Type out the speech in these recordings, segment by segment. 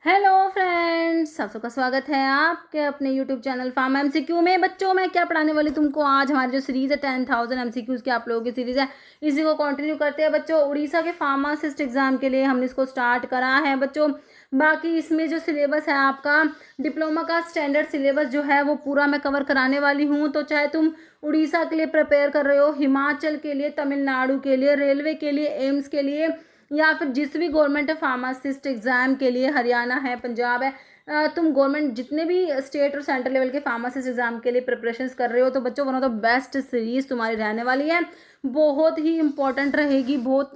Hello friends, आप सबका स्वागत है आपके अपने यूट्यूब चैनल फार्म एमसीक्यू में। बच्चों मैं क्या पढ़ाने वाली तुमको आज हमारी जो सीरीज़ है 10,000 एमसीक्यूज़ की आप लोगों की सीरीज़ है, इसी को कंटिन्यू करते हैं बच्चों। उड़ीसा के फार्मासिस्ट एग्जाम के लिए हमने इसको स्टार्ट करा है बच्चों। बाकी इसमें जो सिलेबस है आपका डिप्लोमा का स्टैंडर्ड सिलेबस जो है वो पूरा मैं कवर कराने वाली हूँ। तो चाहे तुम उड़ीसा के लिए प्रिपेयर कर रहे हो, हिमाचल के लिए, तमिलनाडु के लिए, रेलवे के लिए, एम्स के लिए, या फिर जिस भी गवर्नमेंट फार्मासिस्ट एग्जाम के लिए, हरियाणा है, पंजाब है, तुम गवर्नमेंट जितने भी स्टेट और सेंट्रल लेवल के फार्मासिस्ट एग्जाम के लिए प्रिपरेशंस कर रहे हो, तो बच्चों one of the best series तुम्हारी रहने वाली है। बहुत ही इंपॉर्टेंट रहेगी। बहुत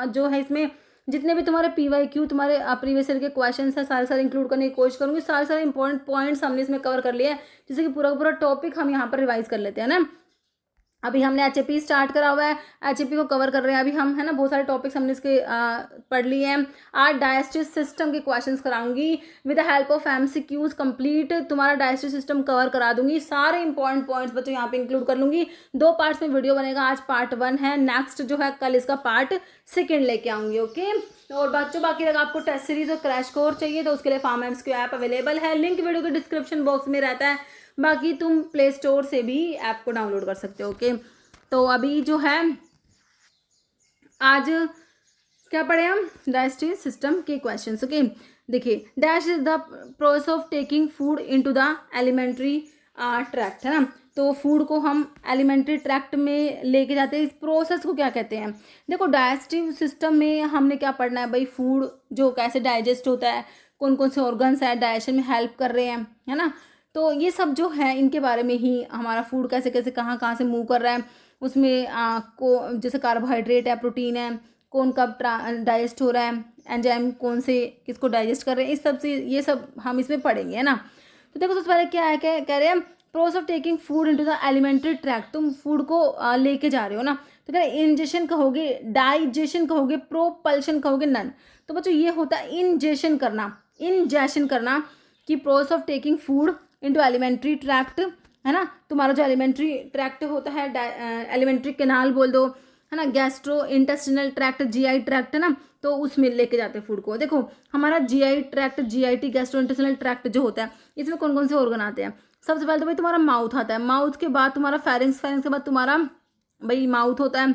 जो है इसमें जितने भी तुम्हारे PYQ तुम्हारे प्रीवियस ईयर के क्वेश्चन है सारे सारे इंक्लूड करने की कोशिश करूंगी। सारे सारे इंपॉर्टेंट पॉइंट्स हमने इसमें कवर कर लिए हैं, जैसे कि पूरा का पूरा टॉपिक हम यहाँ पर रिवाइज कर लेते हैं ना। अभी हमने HAP स्टार्ट करा हुआ है, HAP को कवर कर रहे हैं अभी हम, है ना। बहुत सारे टॉपिक्स हमने इसके पढ़ लिए हैं। आज डाइजेस्टिव सिस्टम के क्वेश्चंस कराऊंगी with the help of MCQs। Complete तुम्हारा डाइजेस्टिव सिस्टम कवर करा दूंगी। सारे इंपॉर्टेंट पॉइंट्स बच्चों यहाँ पे इंक्लूड कर लूंगी। 2 पार्ट्स में वीडियो बनेगा। आज पार्ट 1 है, नेक्स्ट जो है कल इसका पार्ट 2 लेके आऊंगी। ओके। और बच्चों बाकी अगर आपको टेस्ट सीरीज और क्रैश कोर्स चाहिए तो उसके लिए फार्म एमसीक्यू ऐप अवेलेबल है, लिंक वीडियो के डिस्क्रिप्शन बॉक्स में रहता है। बाकी तुम प्ले स्टोर से भी ऐप को डाउनलोड कर सकते हो। ओके। तो अभी जो है आज क्या पढ़े हम, डाइजेस्टिव सिस्टम के क्वेश्चंस। ओके। देखिए, dash is the process of taking food into the alimentary tract, है ना। तो फूड को हम एलिमेंट्री ट्रैक्ट में लेके जाते हैं। इस प्रोसेस को क्या कहते हैं? देखो, डाइजेस्टिव सिस्टम में हमने क्या पढ़ना है भाई, फूड जो कैसे डाइजेस्ट होता है, कौन कौन से ऑर्गन्स है डाइजेशन में हेल्प कर रहे हैं, है ना। तो ये सब जो है इनके बारे में ही, हमारा फूड कैसे कैसे कहाँ कहाँ से मूव कर रहा है, उसमें को जैसे कार्बोहाइड्रेट है, प्रोटीन है, कौन कब डाइजेस्ट हो रहा है, एंजाइम कौन से किसको डाइजेस्ट कर रहे हैं, इस सब से ये सब हम इसमें पढ़ेंगे, है ना। तो देखो सबसे पहले क्या है, क्या कह रहे हैं, process of taking food into the alimentary tract. तुम फूड को लेके जा रहे हो ना, तो कह रहे इंजेशन कहोगे, डाइजेशन कहोगे, प्रोपल्शन कहोगे, नन। तो बच्चों ये होता है इंजेशन करना, इंजेशन करना कि process of taking food into alimentary tract, है ना। तुम्हारा जो एलिमेंट्री ट्रैक्ट होता है, एलिमेंट्री कैनाल बोल दो, है ना, gastro intestinal tract, GI tract, है ना। तो उसमें लेके जाते हैं फूड को। देखो हमारा GI tract, GIT gastro intestinal tract जो होता है, इसमें कौन कौन से ऑर्गन आते हैं? सबसे पहले तो भाई तुम्हारा माउथ आता है, माउथ के बाद तुम्हारा फेरिंग्स, फेरिंग्स के बाद तुम्हारा भाई माउथ होता है,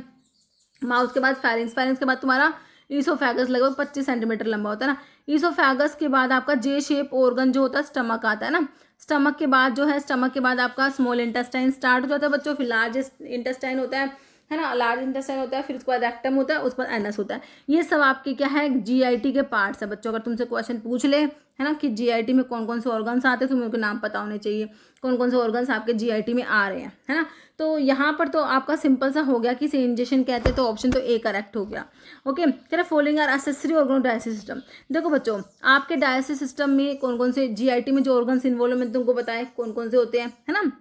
माउथ के बाद फेरिंग्स, फेरिंग्स के बाद तुम्हारा ईसोफेगस, लगभग 25 सेंटीमीटर लंबा होता है ना। ईसोफेगस के बाद आपका J शेप ऑर्गन जो होता है, स्टमक आता है ना। स्टमक के बाद जो है, स्टमक के बाद आपका स्मॉल इंटेस्टाइन स्टार्ट हो जाता है बच्चों, फिर लार्ज इंटेस्टाइन होता है ना, लार्ज इंटेस्टाइन होता है, फिर उसके बाद रेक्टम होता है, उसके बाद एनस होता है। ये सब आपके क्या है, GIT के पार्ट्स है बच्चों। अगर तुमसे क्वेश्चन पूछ ले, है ना, कि GIT में कौन कौन से ऑर्गन्स आते हैं, तुम्हें उनके नाम पता होने चाहिए, कौन कौन से ऑर्गन्स आपके GIT में आ रहे हैं, है ना। तो यहाँ पर तो आपका सिंपल सा हो गया कि इसे इंजेक्शन कहते हैं, तो ऑप्शन तो A करेक्ट हो गया। ओके। कह रहे following are accessory organ digestive system. देखो बच्चों, आपके डाइजेस्टिव सिस्टम में कौन कौन से GIT में जो ऑर्गन्स इन्वॉल्व है, मैंने तुमको बताया कौन कौन से होते हैं, है ना।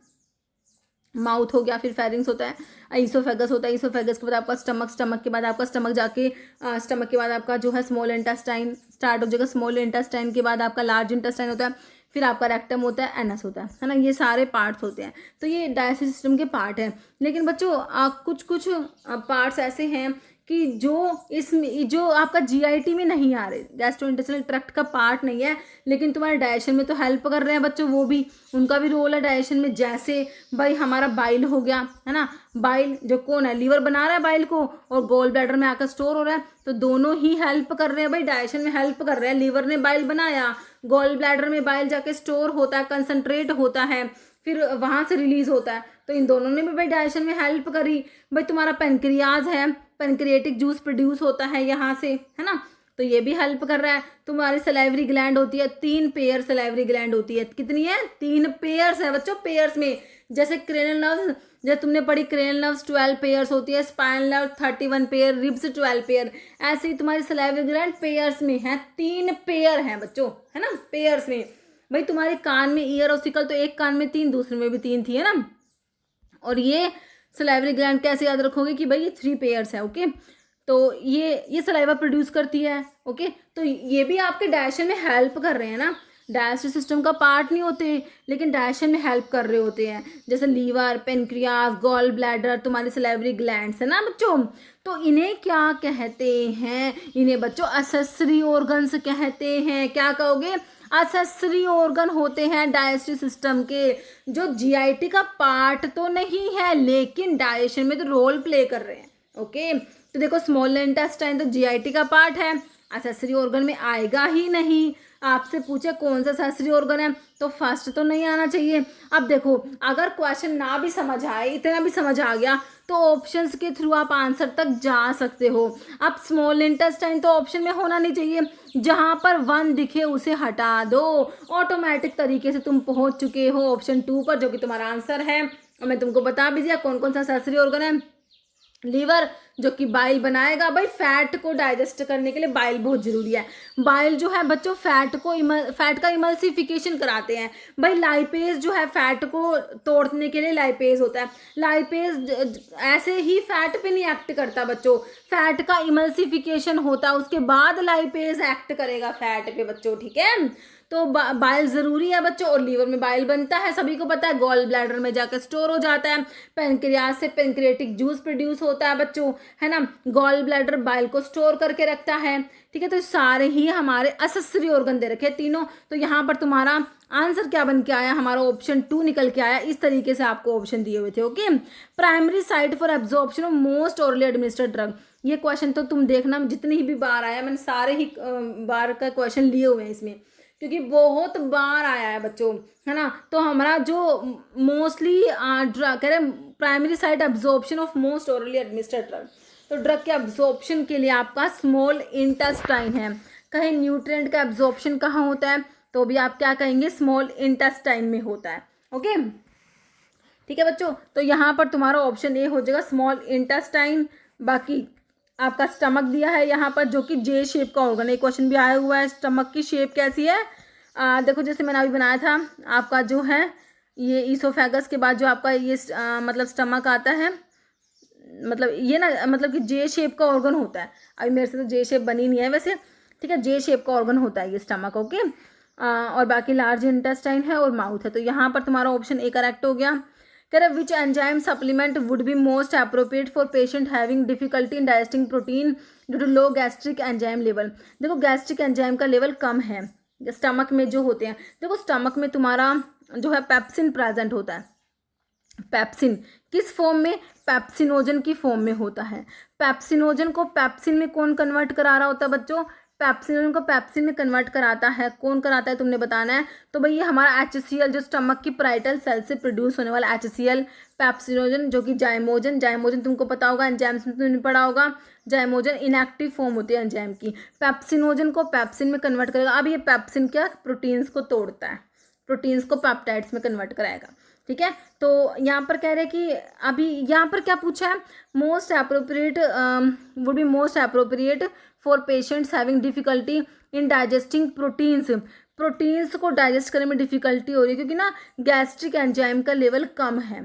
माउथ हो गया, फिर फेरिंग्स होता है, ईसोफेगस होता है, ईसोफेगस के बाद आपका स्टमक, स्टमक के बाद आपका स्टमक जाके स्टमक के बाद आपका जो है स्मॉल इंटेस्टाइन स्टार्ट हो जाएगा, स्मॉल इंटेस्टाइन के बाद आपका लार्ज इंटेस्टाइन होता है, फिर आपका रेक्टम होता है, एनस होता है ना। ये सारे पार्ट्स होते हैं। तो ये डाइजेस्टिव सिस्टम के पार्ट हैं। लेकिन बच्चों कुछ कुछ पार्ट्स ऐसे हैं कि जो इसमें जो आपका GIT में नहीं आ रहे, गैस्ट्रोइंटेस्टाइनल ट्रैक्ट का पार्ट नहीं है, लेकिन तुम्हारे डाइजेशन में तो हेल्प कर रहे हैं बच्चों, वो भी उनका भी रोल है डाइजेशन में। जैसे भाई हमारा बाइल हो गया, है ना। बाइल जो कौन है, लीवर बना रहा है बाइल को, और गोल ब्लैडर में आकर स्टोर हो रहा है, तो दोनों ही हेल्प कर रहे हैं भाई, डाइजेशन में हेल्प कर रहे हैं। लीवर ने बाइल बनाया, गोल ब्लैडर में बाइल जाके स्टोर होता है, कंसंट्रेट होता है, फिर वहां से रिलीज होता है, तो इन दोनों ने भी भाई डाइजेशन में हेल्प करी। भाई तुम्हारा पेनक्रियाज है, पेनक्रिएटिक जूस प्रोड्यूस होता है यहाँ से, है ना, तो ये भी हेल्प कर रहा है। तुम्हारी सलाइवरी ग्लैंड होती है, 3 पेयर सलाइवरी ग्लैंड होती है। कितनी है? 3 पेयर्स है बच्चों, पेयर्स में। जैसे क्रेनियल नर्व्स, जैसे तुमने पढ़ी क्रेनियल नर्व्स 12 पेयर्स होती है, spinal nerve 31 pair, ribs 12 pair, ऐसे ही तुम्हारी सलाइवरी ग्लैंड पेयर्स में है, 3 पेयर है बच्चों, है ना, पेयर्स में। भाई तुम्हारे कान में ईयर ऑसिकल, तो एक कान में 3, दूसरे में भी 3 थी, है ना। और ये सलाइवरी ग्लैंड कैसे याद रखोगे कि भाई ये 3 पेयर्स है। ओके। तो ये सलाइवा प्रोड्यूस करती है। ओके। तो ये भी आपके डाइजेशन में हेल्प कर रहे हैं ना। डाइजेस्टिव सिस्टम का पार्ट नहीं होते लेकिन डाइजेशन में हेल्प कर रहे होते हैं, जैसे लीवर, पेनक्रियाज, गॉल ब्लैडर, तुम्हारी सलेवरी ग्लैंड्स है ना बच्चों। तो इन्हें क्या कहते हैं? इन्हें बच्चों एक्सेसरी ऑर्गन्स कहते हैं। क्या कहोगे? एक्सेसरी ऑर्गन होते हैं डाइजेस्टिव सिस्टम के, जो जीआईटी का पार्ट तो नहीं है लेकिन डाइजेशन में तो रोल प्ले कर रहे हैं। ओके, तो देखो स्मॉल इंटेस्टाइन तो जीआईटी का पार्ट है, एक्सेसरी ऑर्गन में आएगा ही नहीं। आपसे पूछे कौन सा एक्सेसरी ऑर्गन है तो फर्स्ट तो नहीं आना चाहिए। अब देखो अगर क्वेश्चन ना भी समझ आए, इतना भी समझ आ गया तो ऑप्शंस के थ्रू आप आंसर तक जा सकते हो। अब स्मॉल इंटेस्टाइन तो ऑप्शन में होना नहीं चाहिए, जहां पर 1 दिखे उसे हटा दो, ऑटोमेटिक तरीके से तुम पहुंच चुके हो ऑप्शन 2 पर, जो कि तुम्हारा आंसर है। और मैं तुमको बता भी दिया कौन कौन सा एक्सेसरी ऑर्गन है। लीवर जो कि बाइल बनाएगा, भाई फैट को डाइजेस्ट करने के लिए बाइल बहुत जरूरी है। बाइल जो है बच्चों फैट का इमल्सिफिकेशन कराते हैं। भाई लाइपेज जो है फैट को तोड़ने के लिए लाइपेज होता है। लाइपेज ऐसे ही फैट पे नहीं एक्ट करता बच्चों, फैट का इमल्सिफिकेशन होता है, उसके बाद लाइपेज एक्ट करेगा फैट पे बच्चों, ठीक है। तो बाइल ज़रूरी है बच्चों, और लीवर में बाइल बनता है सभी को पता है, गॉल ब्लैडर में जाकर स्टोर हो जाता है, पेनक्रियाज से पेनक्रिएटिक जूस प्रोड्यूस होता है बच्चों, है ना। गॉल ब्लैडर बाइल को स्टोर करके रखता है, ठीक है। तो सारे ही हमारे एक्सेसरी ऑर्गन दे रखे तीनों। तो यहाँ पर तुम्हारा आंसर क्या बन के आया? हमारा ऑप्शन 2 निकल के आया। इस तरीके से आपको ऑप्शन दिए हुए थे। Okay, primary site for absorption of most orally administered drug. ये क्वेश्चन तो तुम देखना जितनी भी बार आया, मैंने सारे ही बार का क्वेश्चन लिए हुए हैं इसमें, क्योंकि बहुत बार आया है बच्चों, है ना। तो हमारा जो मोस्टली ड्रग कह रहे primary site absorption of most orally administered drug, तो ड्रग के एब्जॉर्प्शन के लिए आपका स्मॉल इंटेस्टाइन है। कहीं न्यूट्रिएंट का एब्जॉर्प्शन कहाँ होता है तो भी आप क्या कहेंगे? स्मॉल इंटेस्टाइन में होता है। ओके, ठीक है बच्चों। तो यहाँ पर तुम्हारा ऑप्शन ए हो जाएगा स्मॉल इंटेस्टाइन। बाकी आपका स्टमक दिया है यहाँ पर, जो कि जे शेप का ऑर्गन है। क्वेश्चन भी आया हुआ है, स्टमक की शेप कैसी है? देखो जैसे मैंने अभी बनाया था, आपका जो है ये ईसोफेगस के बाद जो आपका ये मतलब स्टमक आता है, मतलब ये ना मतलब कि जे शेप का ऑर्गन होता है। अभी मेरे से तो जे शेप बनी नहीं है वैसे, ठीक है। जे शेप का ऑर्गन होता है ये स्टमक। ओके, और बाकी लार्ज इंटेस्टाइन है और माउथ है। तो यहाँ पर तुम्हारा ऑप्शन ए करेक्ट हो गया। कह रहे which enzyme supplement would be most appropriate for patient having difficulty in digesting protein due to low gastric enzyme level. देखो गैस्ट्रिक एंजाइम का लेवल कम है स्टमक में जो होते हैं। देखो स्टमक में तुम्हारा जो है पेप्सिन प्रेजेंट होता है। पेप्सिन किस फॉर्म में? पेप्सिनोजन की फॉर्म में होता है। पेप्सिनोजन को पेप्सिन में कौन कन्वर्ट करा रहा होता है बच्चों? पेप्सिनोजन को पेप्सिन में कन्वर्ट कराता है। कौन कराता है तुमने बताना है। तो भाई ये हमारा HCl जो स्टमक की पैराइटल सेल से प्रोड्यूस होने वाला HCl, पेप्सिनोजन जो कि जाइमोजन, जाइमोजन तुमको पता होगा, एंजाइम्स में तुमने पढ़ा होगा। जाइमोजन इनएक्टिव फॉर्म होती है एंजाइम की। पेप्सिनोजन को पेप्सिन में कन्वर्ट करेगा। अब ये पेप्सिन क्या प्रोटीन्स को तोड़ता है, प्रोटीन्स को पेप्टाइड्स में कन्वर्ट कराएगा, ठीक है। तो यहाँ पर कह रहे हैं कि अभी यहाँ पर क्या पूछा है? Most appropriate would be most appropriate for patients having difficulty in digesting proteins. Proteins को डाइजेस्ट करने में डिफिकल्टी हो रही है क्योंकि ना गैस्ट्रिक एंजाइम का लेवल कम है,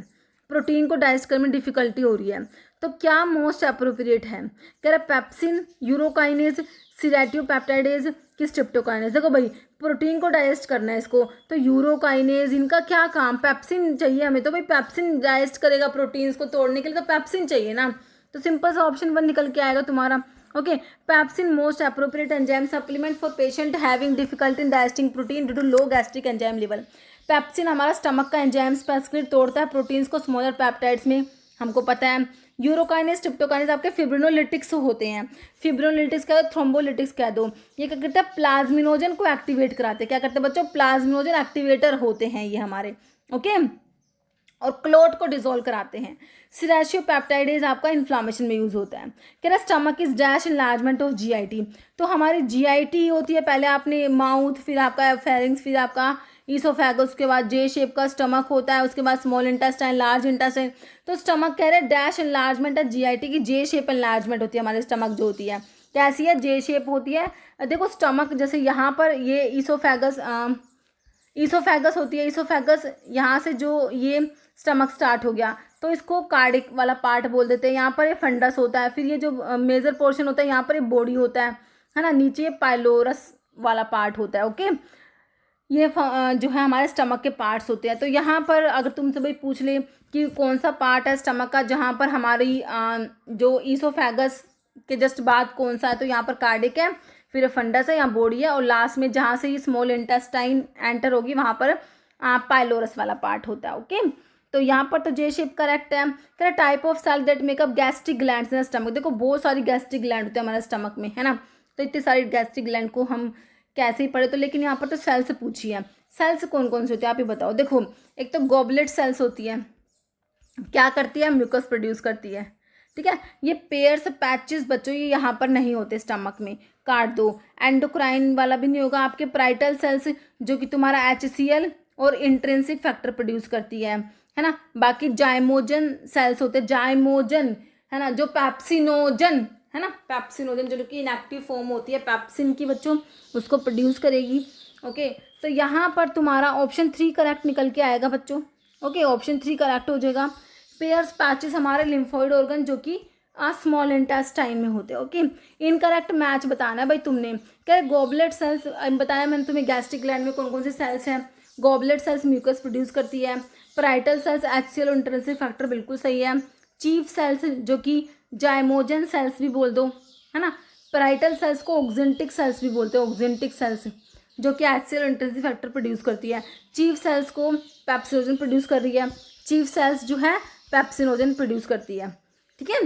प्रोटीन को डाइजेस्ट करने में डिफिकल्टी हो रही है। तो क्या मोस्ट अप्रोप्रिएट है? कह रहा पेप्सिन, यूरोकाइनेज, सीरेटियोपेप्टाइडेज कि स्ट्रिप्टोकाइनेज। देखो भाई प्रोटीन को डाइजेस्ट करना है इसको, तो यूरोकाइनेज इनका क्या काम? पेप्सिन चाहिए हमें। तो भाई पेप्सिन डाइजेस्ट करेगा प्रोटीन्स को तोड़ने के लिए, तो पेप्सिन चाहिए ना। तो सिंपल सा ऑप्शन 1 निकल के आएगा तुम्हारा। Okay, pepsin most appropriate enzyme supplement for patient having difficulty in digesting protein due to low gastric enzyme level. Pepsin हमारा स्टमक का एंजाइम स्पेसिफिक तोड़ता है प्रोटीन्स को स्मॉलर पेप्टाइड्स में, हमको पता है। यूरोकाइनेज, स्ट्रिप्टोकाइनेज आपके फिब्रिनोलिटिक्स होते हैं। फिब्रिनोलिटिक्स कह दो, थ्रोम्बोलिटिक्स कह दो। ये क्या करते हैं? प्लाज्मिनोजन को एक्टिवेट कराते हैं। क्या करते हैं बच्चों? प्लाज्मिनोजन एक्टिवेटर होते हैं ये हमारे। ओके, और क्लोट को डिसॉल्व कराते हैं। सिरेशियोपेप्टाइडेज आपका इन्फ्लामेशन में यूज होता है। कह रहा stomach is dash enlargement of GIT. तो हमारी जीआईटी होती है, पहले आपने माउथ, फिर आपका फेरिंग्स, फिर आपका ईसोफेगस, उसके बाद जे शेप का स्टमक होता है, उसके बाद स्मॉल इंटेस्टाइन, लार्ज इंटेस्टाइन। तो स्टमक कह रहे हैं डैश एनलार्जमेंट है जीआईटी की, जे शेप एनलार्जमेंट होती है हमारे स्टमक जो होती है। कैसी है? जे शेप होती है। देखो स्टमक जैसे यहाँ पर ये ईसोफेगस होती है। ईसोफेगस यहाँ से जो ये स्टमक स्टार्ट हो गया तो इसको कार्डिक वाला पार्ट बोल देते हैं। यहाँ पर ये फंडस होता है, फिर ये जो मेजर पोर्शन होता है यहाँ पर ये बॉडी होता है ना। नीचे पाइलोरस वाला पार्ट होता है। ओके, ये जो है हमारे स्टमक के पार्ट्स होते हैं। तो यहाँ पर अगर तुमसे भाई पूछ ले कि कौन सा पार्ट है स्टमक का जहाँ पर हमारी जो ईसोफेगस के जस्ट बाद कौन सा है, तो यहाँ पर कार्डिक है, फिर फंडस है, यहाँ बॉडी है, और लास्ट में जहाँ से ये स्मॉल इंटेस्टाइन एंटर होगी वहाँ पर पाइलोरस वाला पार्ट होता है। ओके, तो यहाँ पर तो जे शेप करेक्ट है। कह type of cell that make up gastric glands in stomach. देखो बहुत सारी गैस्ट्रिक ग्लैंड होते हैं हमारे स्टमक में, है ना। तो इतनी सारी गैस्ट्रिक ग्लैंड को हम कैसे ही पढ़े, तो लेकिन यहाँ पर तो सेल्स पूछी है। सेल्स कौन कौन से होते हैं आप ही बताओ। देखो एक तो गॉबलेट सेल्स होती है, क्या करती है, म्यूकस प्रोड्यूस करती है, ठीक है। ये पेयर्स पैचेस बच्चों ये यहाँ पर नहीं होते स्टमक में, काट दो। एंडोक्राइन वाला भी नहीं होगा। आपके प्राइटल सेल्स जो कि तुम्हारा HCl और इंट्रिंसिक फैक्टर प्रोड्यूस करती है ना। बाकी जाइमोजन सेल्स होते हैं, जाइमोजन है ना, जो पैप्सिनोजन है ना, पैप्सिनोजन जो कि इनएक्टिव फॉर्म होती है पैप्सिन की बच्चों, उसको प्रोड्यूस करेगी। ओके, तो यहाँ पर तुम्हारा ऑप्शन 3 करेक्ट निकल के आएगा बच्चों। ओके, ऑप्शन 3 करेक्ट हो जाएगा। पेयर्स पैचेस हमारे लिम्फोइड ऑर्गन जो कि स्मॉल इंटेस्टाइन में होते हैं। ओके, इनकरेक्ट मैच बताना है भाई तुमने। क्या गॉबलेट सेल्स बताया मैंने तुम्हें, गैस्ट्रिक ग्लैंड में कौन कौन से सेल्स हैं। गॉबलेट सेल्स म्यूकस प्रोड्यूस करती है। पैराइटल सेल्स HCl और इंट्रिंसिक फैक्टर बिल्कुल सही है। चीफ सेल्स जो कि जाइमोजन सेल्स भी बोल दो, है ना। पैराइटल सेल्स को ऑक्जेंटिक सेल्स भी बोलते हैं, ऑक्जेंटिक सेल्स जो कि HCl और इंट्रिंसिक फैक्टर प्रोड्यूस करती है। चीफ सेल्स को पेप्सिनोजन प्रोड्यूस कर रही है। चीफ सेल्स जो है पेप्सिनोजन प्रोड्यूस करती है, ठीक है।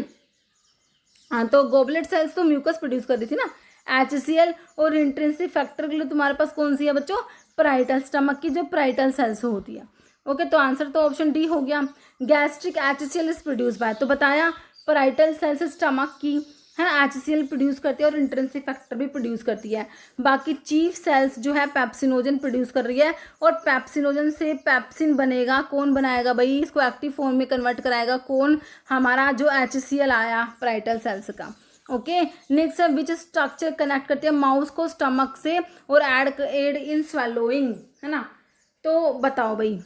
हाँ, तो गॉबलेट सेल्स तो म्यूकस प्रोड्यूस कर रही थी ना। HCl और इंट्रिंसिक फैक्टर के लिए तुम्हारे पास कौन सी है बच्चों, पैराइटल, स्टमक की जो पैराइटल सेल्स होती है। ओके, तो आंसर तो ऑप्शन डी हो गया। Gastric HCl is produce by, तो बताया पैराइटल सेल्स स्टमक की है ना, HCl प्रोड्यूस करती है और इंट्रिंसिक फैक्टर भी प्रोड्यूस करती है। बाकी चीफ सेल्स जो है पेप्सिनोजन प्रोड्यूस कर रही है, और पेप्सिनोजन से पेप्सिन बनेगा, कौन बनाएगा भाई, इसको एक्टिव फॉर्म में कन्वर्ट कराएगा कौन, हमारा जो HCl आया पैराइटल सेल्स का। ओके, नेक्स्ट है विच स्ट्रक्चर कनेक्ट करती है माउस को स्टमक से और एड इन स्वेलोइंग, है ना। तो बताओ भाई,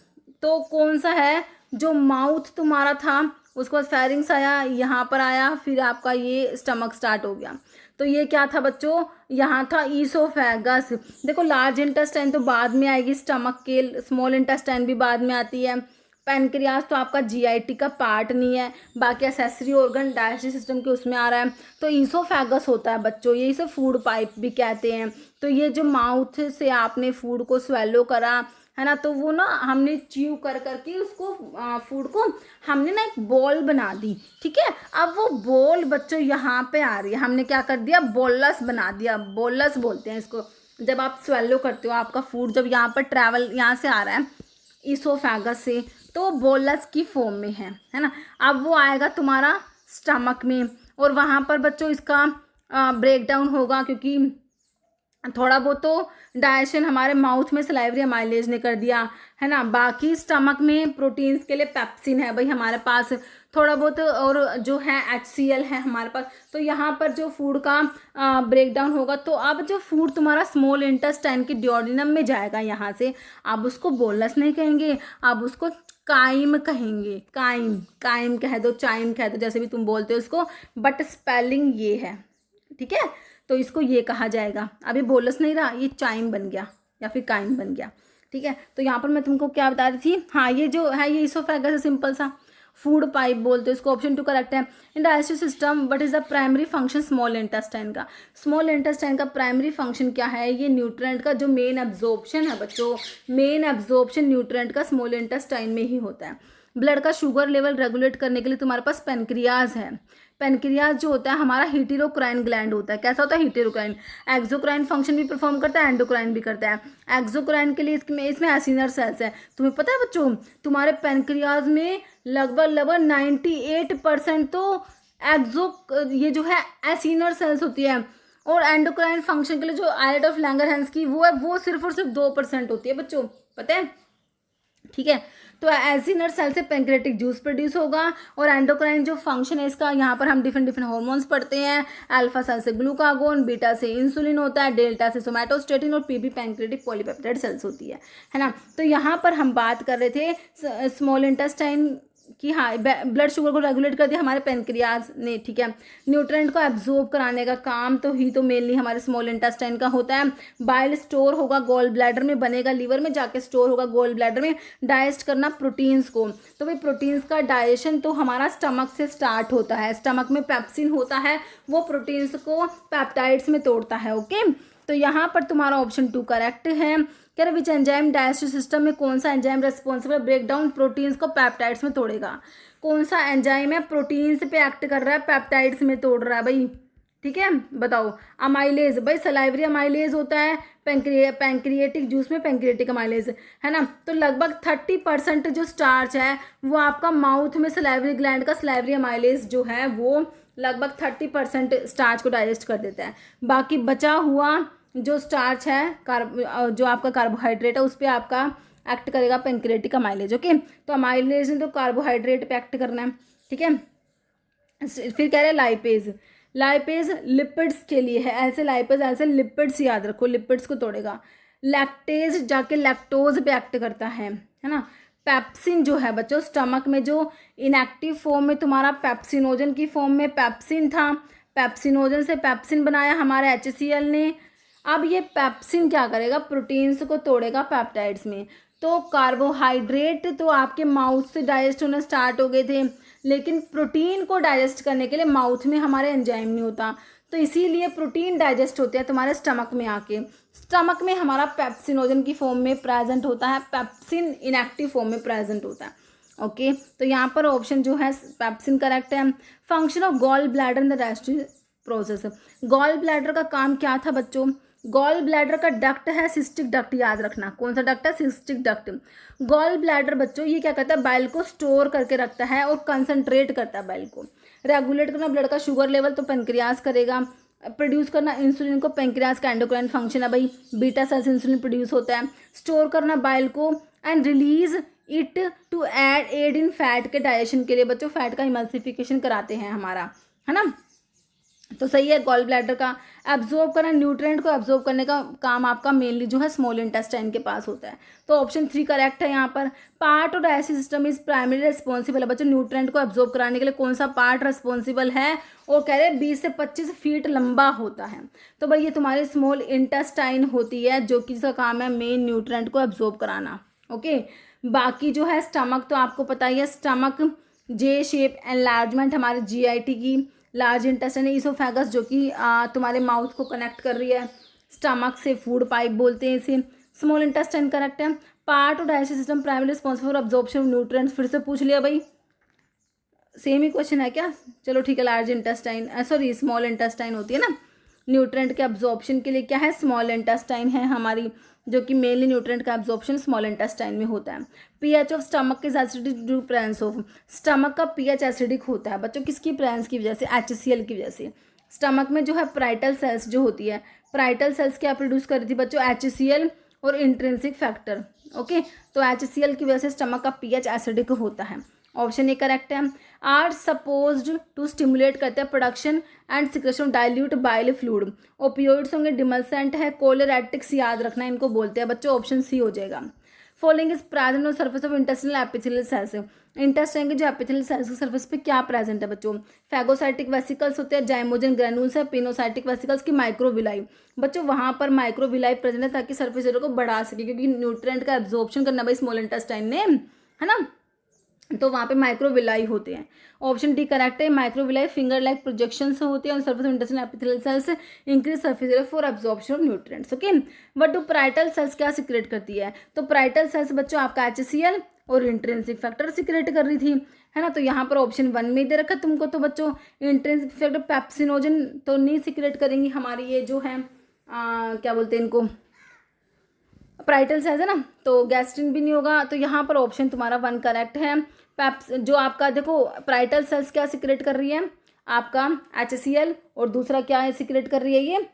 तो कौन सा है जो माउथ तुम्हारा था, उसके बाद फेरिंग्स आया, यहाँ पर आया, फिर आपका ये स्टमक स्टार्ट हो गया। तो ये क्या था बच्चों, यहाँ था ईसोफेगस। देखो लार्ज इंटेस्टाइन तो बाद में आएगी स्टमक के, स्मॉल इंटेस्टाइन भी बाद में आती है। पैनक्रियाज तो आपका GIT का पार्ट नहीं है, बाकी एसेसरी ऑर्गन डाइजेस्टिव सिस्टम के उसमें आ रहा है। तो ईसोफेगस होता है बच्चों, ये इसे फूड पाइप भी कहते हैं। तो ये जो माउथ से आपने फूड को स्वेलो करा है ना, तो वो ना हमने च्यू कर करके उसको फूड को हमने ना एक बॉल बना दी, ठीक है। अब वो बॉल बच्चों यहाँ पे आ रही है, हमने क्या कर दिया, बोलस बना दिया। बोलस बोलते हैं इसको, जब आप स्वेलो करते हो, आपका फूड जब यहाँ पर ट्रैवल यहाँ से आ रहा है ईसोफेगस से, तो बोलस की फॉर्म में है ना। अब वो आएगा तुम्हारा स्टमक में, और वहाँ पर बच्चों इसका ब्रेक डाउन होगा, क्योंकि थोड़ा बहुत तो डाइजेशन हमारे माउथ में सलाइवरी माइलेज ने कर दिया, है ना। बाकी स्टमक में प्रोटीन्स के लिए पेप्सिन है भाई हमारे पास, थोड़ा बहुत, और जो है HCl है हमारे पास। तो यहाँ पर जो फूड का ब्रेक डाउन होगा, तो अब जो फूड तुम्हारा स्मॉल इंटेस्टाइन के ड्यूडेनम में जाएगा यहाँ से, अब उसको बोलस नहीं कहेंगे, अब उसको काइम कहेंगे। काइम, काइम कह दो, चाइम कह दो, जैसे भी तुम बोलते हो उसको, बट स्पेलिंग ये है, ठीक है। तो इसको ये कहा जाएगा। अभी बोलस नहीं रहा, ये चाइम बन गया या फिर काइम बन गया, ठीक है। तो यहाँ पर मैं तुमको क्या बता रही थी, हाँ ये जो है ये ईसोफेगस है, सिंपल सा फूड पाइप बोलते हैं इसको। ऑप्शन 2 करेक्ट है। In digestive system what is the primary function small intestine का। स्मॉल इंटेस्टाइन का प्राइमरी फंक्शन क्या है, ये न्यूट्रिएंट का जो मेन एब्जॉर्प्शन है बच्चों, मेन एब्जॉर्प्शन न्यूट्रिएंट का स्मॉल इंटेस्टाइन में ही होता है। ब्लड का शुगर लेवल रेगुलेट करने के लिए तुम्हारे पास पेनक्रियाज है। पेनक्रियाज जो होता है हमारा हीटेरोक्राइन ग्लैंड होता है। कैसा होता है, हीटेरोक्राइन। एक्सोक्राइन फंक्शन भी परफॉर्म करता है, एंडोक्राइन भी करता है। एक्सोक्राइन के लिए इसमें एसिनर सेल्स है। तुम्हें पता है बच्चों, तुम्हारे पेनक्रियाज में लगभग 98% तो ये जो है एसिनर सेल्स होती है। और एंडोक्राइन फंक्शन के लिए जो आइलेट ऑफ लैंगरहैंस की वो है, वो सिर्फ और सिर्फ 2% होती है बच्चों, पता है, ठीक है। तो एसिनर सेल से पेंक्रेटिक जूस प्रोड्यूस होगा। और एंडोक्राइन जो फंक्शन है इसका, यहाँ पर हम डिफरेंट डिफरेंट हार्मोन्स पढ़ते हैं। अल्फा सेल से ग्लूकागोन, बीटा से इंसुलिन होता है, डेल्टा से सोमैटोस्टेटिन, और पीबी पेंक्रेटिक पॉलीपेप्टाइड सेल्स होती है ना। तो यहाँ पर हम बात कर रहे थे स्मॉल इंटेस्टाइन कि हाँ ब्लड शुगर को रेगुलेट कर दिया हमारे पेनक्रियाज ने, ठीक है। न्यूट्रेंट को एब्जॉर्ब कराने का काम तो मेनली हमारे स्मॉल इंटेस्टाइन का होता है। बाइल स्टोर होगा गॉल ब्लैडर में, बनेगा लीवर में, जाके स्टोर होगा गॉल ब्लैडर में। डाइजेस्ट करना प्रोटीन्स को, तो भाई प्रोटीन्स का डाइजेशन तो हमारा स्टमक से स्टार्ट होता है। स्टमक में पेप्सिन होता है, वो प्रोटीन्स को पेप्टाइड्स में तोड़ता है। ओके, तो यहाँ पर तुम्हारा ऑप्शन 2 करेक्ट है। कह रहे विच एंजाइम डाइजेस्टिव सिस्टम में कौन सा enzyme responsible break down proteins को पेप्टाइड्स में तोड़ेगा। कौन सा एंजाइम है प्रोटीन्स पे एक्ट कर रहा है, पेप्टाइड्स में तोड़ रहा है भाई, ठीक है, बताओ। अमाइलेज, भाई सलाइवरी अमाइलेज होता है पैंक्रिएटिक जूस में, पैंक्रिएटिक अमाइलेज है ना। तो लगभग 30% जो स्टार्च है वो आपका माउथ में सलाइवरी ग्लैंड का सलाइवरी अमाइलेज जो है वो लगभग 30% स्टार्च को डाइजेस्ट कर देता है। बाकी बचा हुआ जो स्टार्च है जो आपका कार्बोहाइड्रेट है उस पर आपका एक्ट करेगा पेंक्रिएटिक अमाइलेज। ओके, तो अमाइलेज ने तो कार्बोहाइड्रेट पे एक्ट करना है, ठीक है। फिर कह रहे हैं लाइपेज, लाइपेज लिपिड्स के लिए है, ऐसे लाइपेज ऐसे लिपिड्स याद रखो, लिपिड्स को तोड़ेगा। लैक्टेज जाके लैक्टोज पे एक्ट करता है ना। पेप्सिन जो है बच्चों स्टमक में जो इनएक्टिव फॉर्म में तुम्हारा पेप्सिनोजन की फॉर्म में पेप्सिन था, पेप्सिनोजन से पेप्सिन बनाया हमारे HCl ने। अब ये पेप्सिन क्या करेगा, प्रोटीन्स को तोड़ेगा पेप्टाइड्स में। तो कार्बोहाइड्रेट तो आपके माउथ से डाइजेस्ट होना स्टार्ट हो गए थे, लेकिन प्रोटीन को डाइजेस्ट करने के लिए माउथ में हमारे एंजाइम नहीं होता, तो इसीलिए प्रोटीन डाइजेस्ट होते हैं तुम्हारे स्टमक में आके। स्टमक में हमारा पेप्सिनोजन की फॉर्म में प्रेजेंट होता है, पेप्सिन इनएक्टिव फॉर्म में प्रेजेंट होता है। ओके, तो यहाँ पर ऑप्शन जो है पेप्सिन करेक्ट है। Function of gall bladder in the digestive process, gall bladder का काम क्या था बच्चों, गॉल ब्लैडर का डक्ट है सिस्टिक डक्ट, याद रखना कौन सा डक्ट है, सिस्टिक डक्ट। गॉल ब्लैडर बच्चों ये क्या करता है, बाइल को स्टोर करके रखता है और कंसंट्रेट करता है बाइल को। रेगुलेट करना ब्लड का शुगर लेवल तो पेंक्रियाज करेगा। प्रोड्यूस करना इंसुलिन को, पेंक्रियाज का एंडोक्राइन फंक्शन है भाई, बीटा सेल्स इंसुलिन प्रोड्यूस होता है। स्टोर करना बाइल को and release it to aid in fat के डाइजेशन के लिए बच्चों, फैट का इमल्सिफिकेशन कराते हैं हमारा, है ना। तो सही है, गॉल ब्लैडर का एब्जॉर्ब करना, न्यूट्रिएंट को एब्जॉर्ब करने का काम आपका मेनली जो है स्मॉल इंटेस्टाइन के पास होता है। तो ऑप्शन 3 करेक्ट है यहाँ पर। Part of digestive system is primary responsible है बच्चों, न्यूट्रिएंट को एब्जॉर्ब कराने के लिए कौन सा पार्ट रिस्पॉन्सिबल है, और कह रहे 20 से 25 फीट लंबा होता है। तो भाई ये तुम्हारी स्मॉल इंटेस्टाइन होती है जो कि इसका काम है मेन न्यूट्रिएंट को एब्जॉर्ब कराना। ओके, बाकी जो है स्टमक तो आपको पता ही है, स्टमक जे शेप एनलार्जमेंट हमारे GIT की, लार्ज इंटेस्टाइन इसोफेगस जो कि तुम्हारे माउथ को कनेक्ट कर रही है स्टमक से, फूड पाइप बोलते हैं इसे। स्मॉल इंटेस्टाइन करेक्ट है। Part of digestive system primary responsible for absorption of nutrients, फिर से पूछ लिया भाई, सेम ही क्वेश्चन है क्या, चलो ठीक है। Large intestine sorry small intestine होती है ना, न्यूट्रिएंट के अब्जॉर्प्शन के लिए क्या है, स्मॉल इंटेस्टाइन है हमारी, जो कि मेनली न्यूट्रिएंट का एब्जॉर्प्शन स्मॉल इंटेस्टाइन में होता है। PH of stomach is acidic due to presence of, stomach का पीएच एसिडिक होता है बच्चों किसकी प्रेजेंस की वजह से, HCl की वजह से। स्टमक में जो है प्राइटल सेल्स जो होती है, प्राइटल सेल्स क्या प्रोड्यूस कर रही थी बच्चों, HCl और इंट्रिंसिक फैक्टर। ओके, तो HCl की वजह से स्टमक का पीएच एसिडिक होता है। ऑप्शन ए करेक्ट है। आर सपोज्ड टू स्टिमुलेट करते हैं production and secretion dilute bile fluid, opioids होंगे, डिमल्सेंट है, कोलेरेटिक्स याद रखना इनको बोलते हैं बच्चों, ऑप्शन सी हो जाएगा। Following is present on surface of intestinal epithelial cells, intestine के जो एपिथेलियल सेल्स के सर्फेस पे क्या प्रेजेंट है बच्चों, फैगोसाइटिक वेसिकल्स होते हैं, जाइमोजन ग्रेन्यूल्स है, पिनोसाइटिक वेसिकल्स की माइक्रोविलाई बच्चों, वहाँ पर माइक्रोविलाई प्रेजेंट है ताकि सर्फेस एरिया को बढ़ा सके, क्योंकि न्यूट्रिएंट का एब्जॉर्प्शन करना भाई स्मॉल इंटेस्टाइन ने, है ना, तो वहाँ पे माइक्रोविलाई होते हैं। ऑप्शन डी करेक्ट है। माइक्रोविलाई फिंगर लाइक प्रोजेक्शंस होते हैं on surface of intestinal epithelial cells, increase surface area for absorption of nutrients. Okay, but तो प्राइटल सेल्स क्या सिक्रेट करती है, तो प्राइटल सेल्स बच्चों आपका HCl और इंट्रिंसिक फैक्टर सिक्रेट कर रही थी, है ना। तो यहाँ पर ऑप्शन 1 में दे रखा तुमको, तो बच्चों इंट्रिंसिक फैक्टर पेप्सिनोजन तो नहीं सिक्रेट करेंगी हमारी ये जो है क्या बोलते हैं इनको, प्राइटल सेल्स है ना, तो गैस्ट्रिन भी नहीं होगा। तो यहाँ पर ऑप्शन तुम्हारा 1 करेक्ट है। पैप्स जो आपका देखो प्राइटल सेल्स क्या सिक्रेट कर रही है आपका HCl, और दूसरा क्या है सिक्रेट कर रही है ये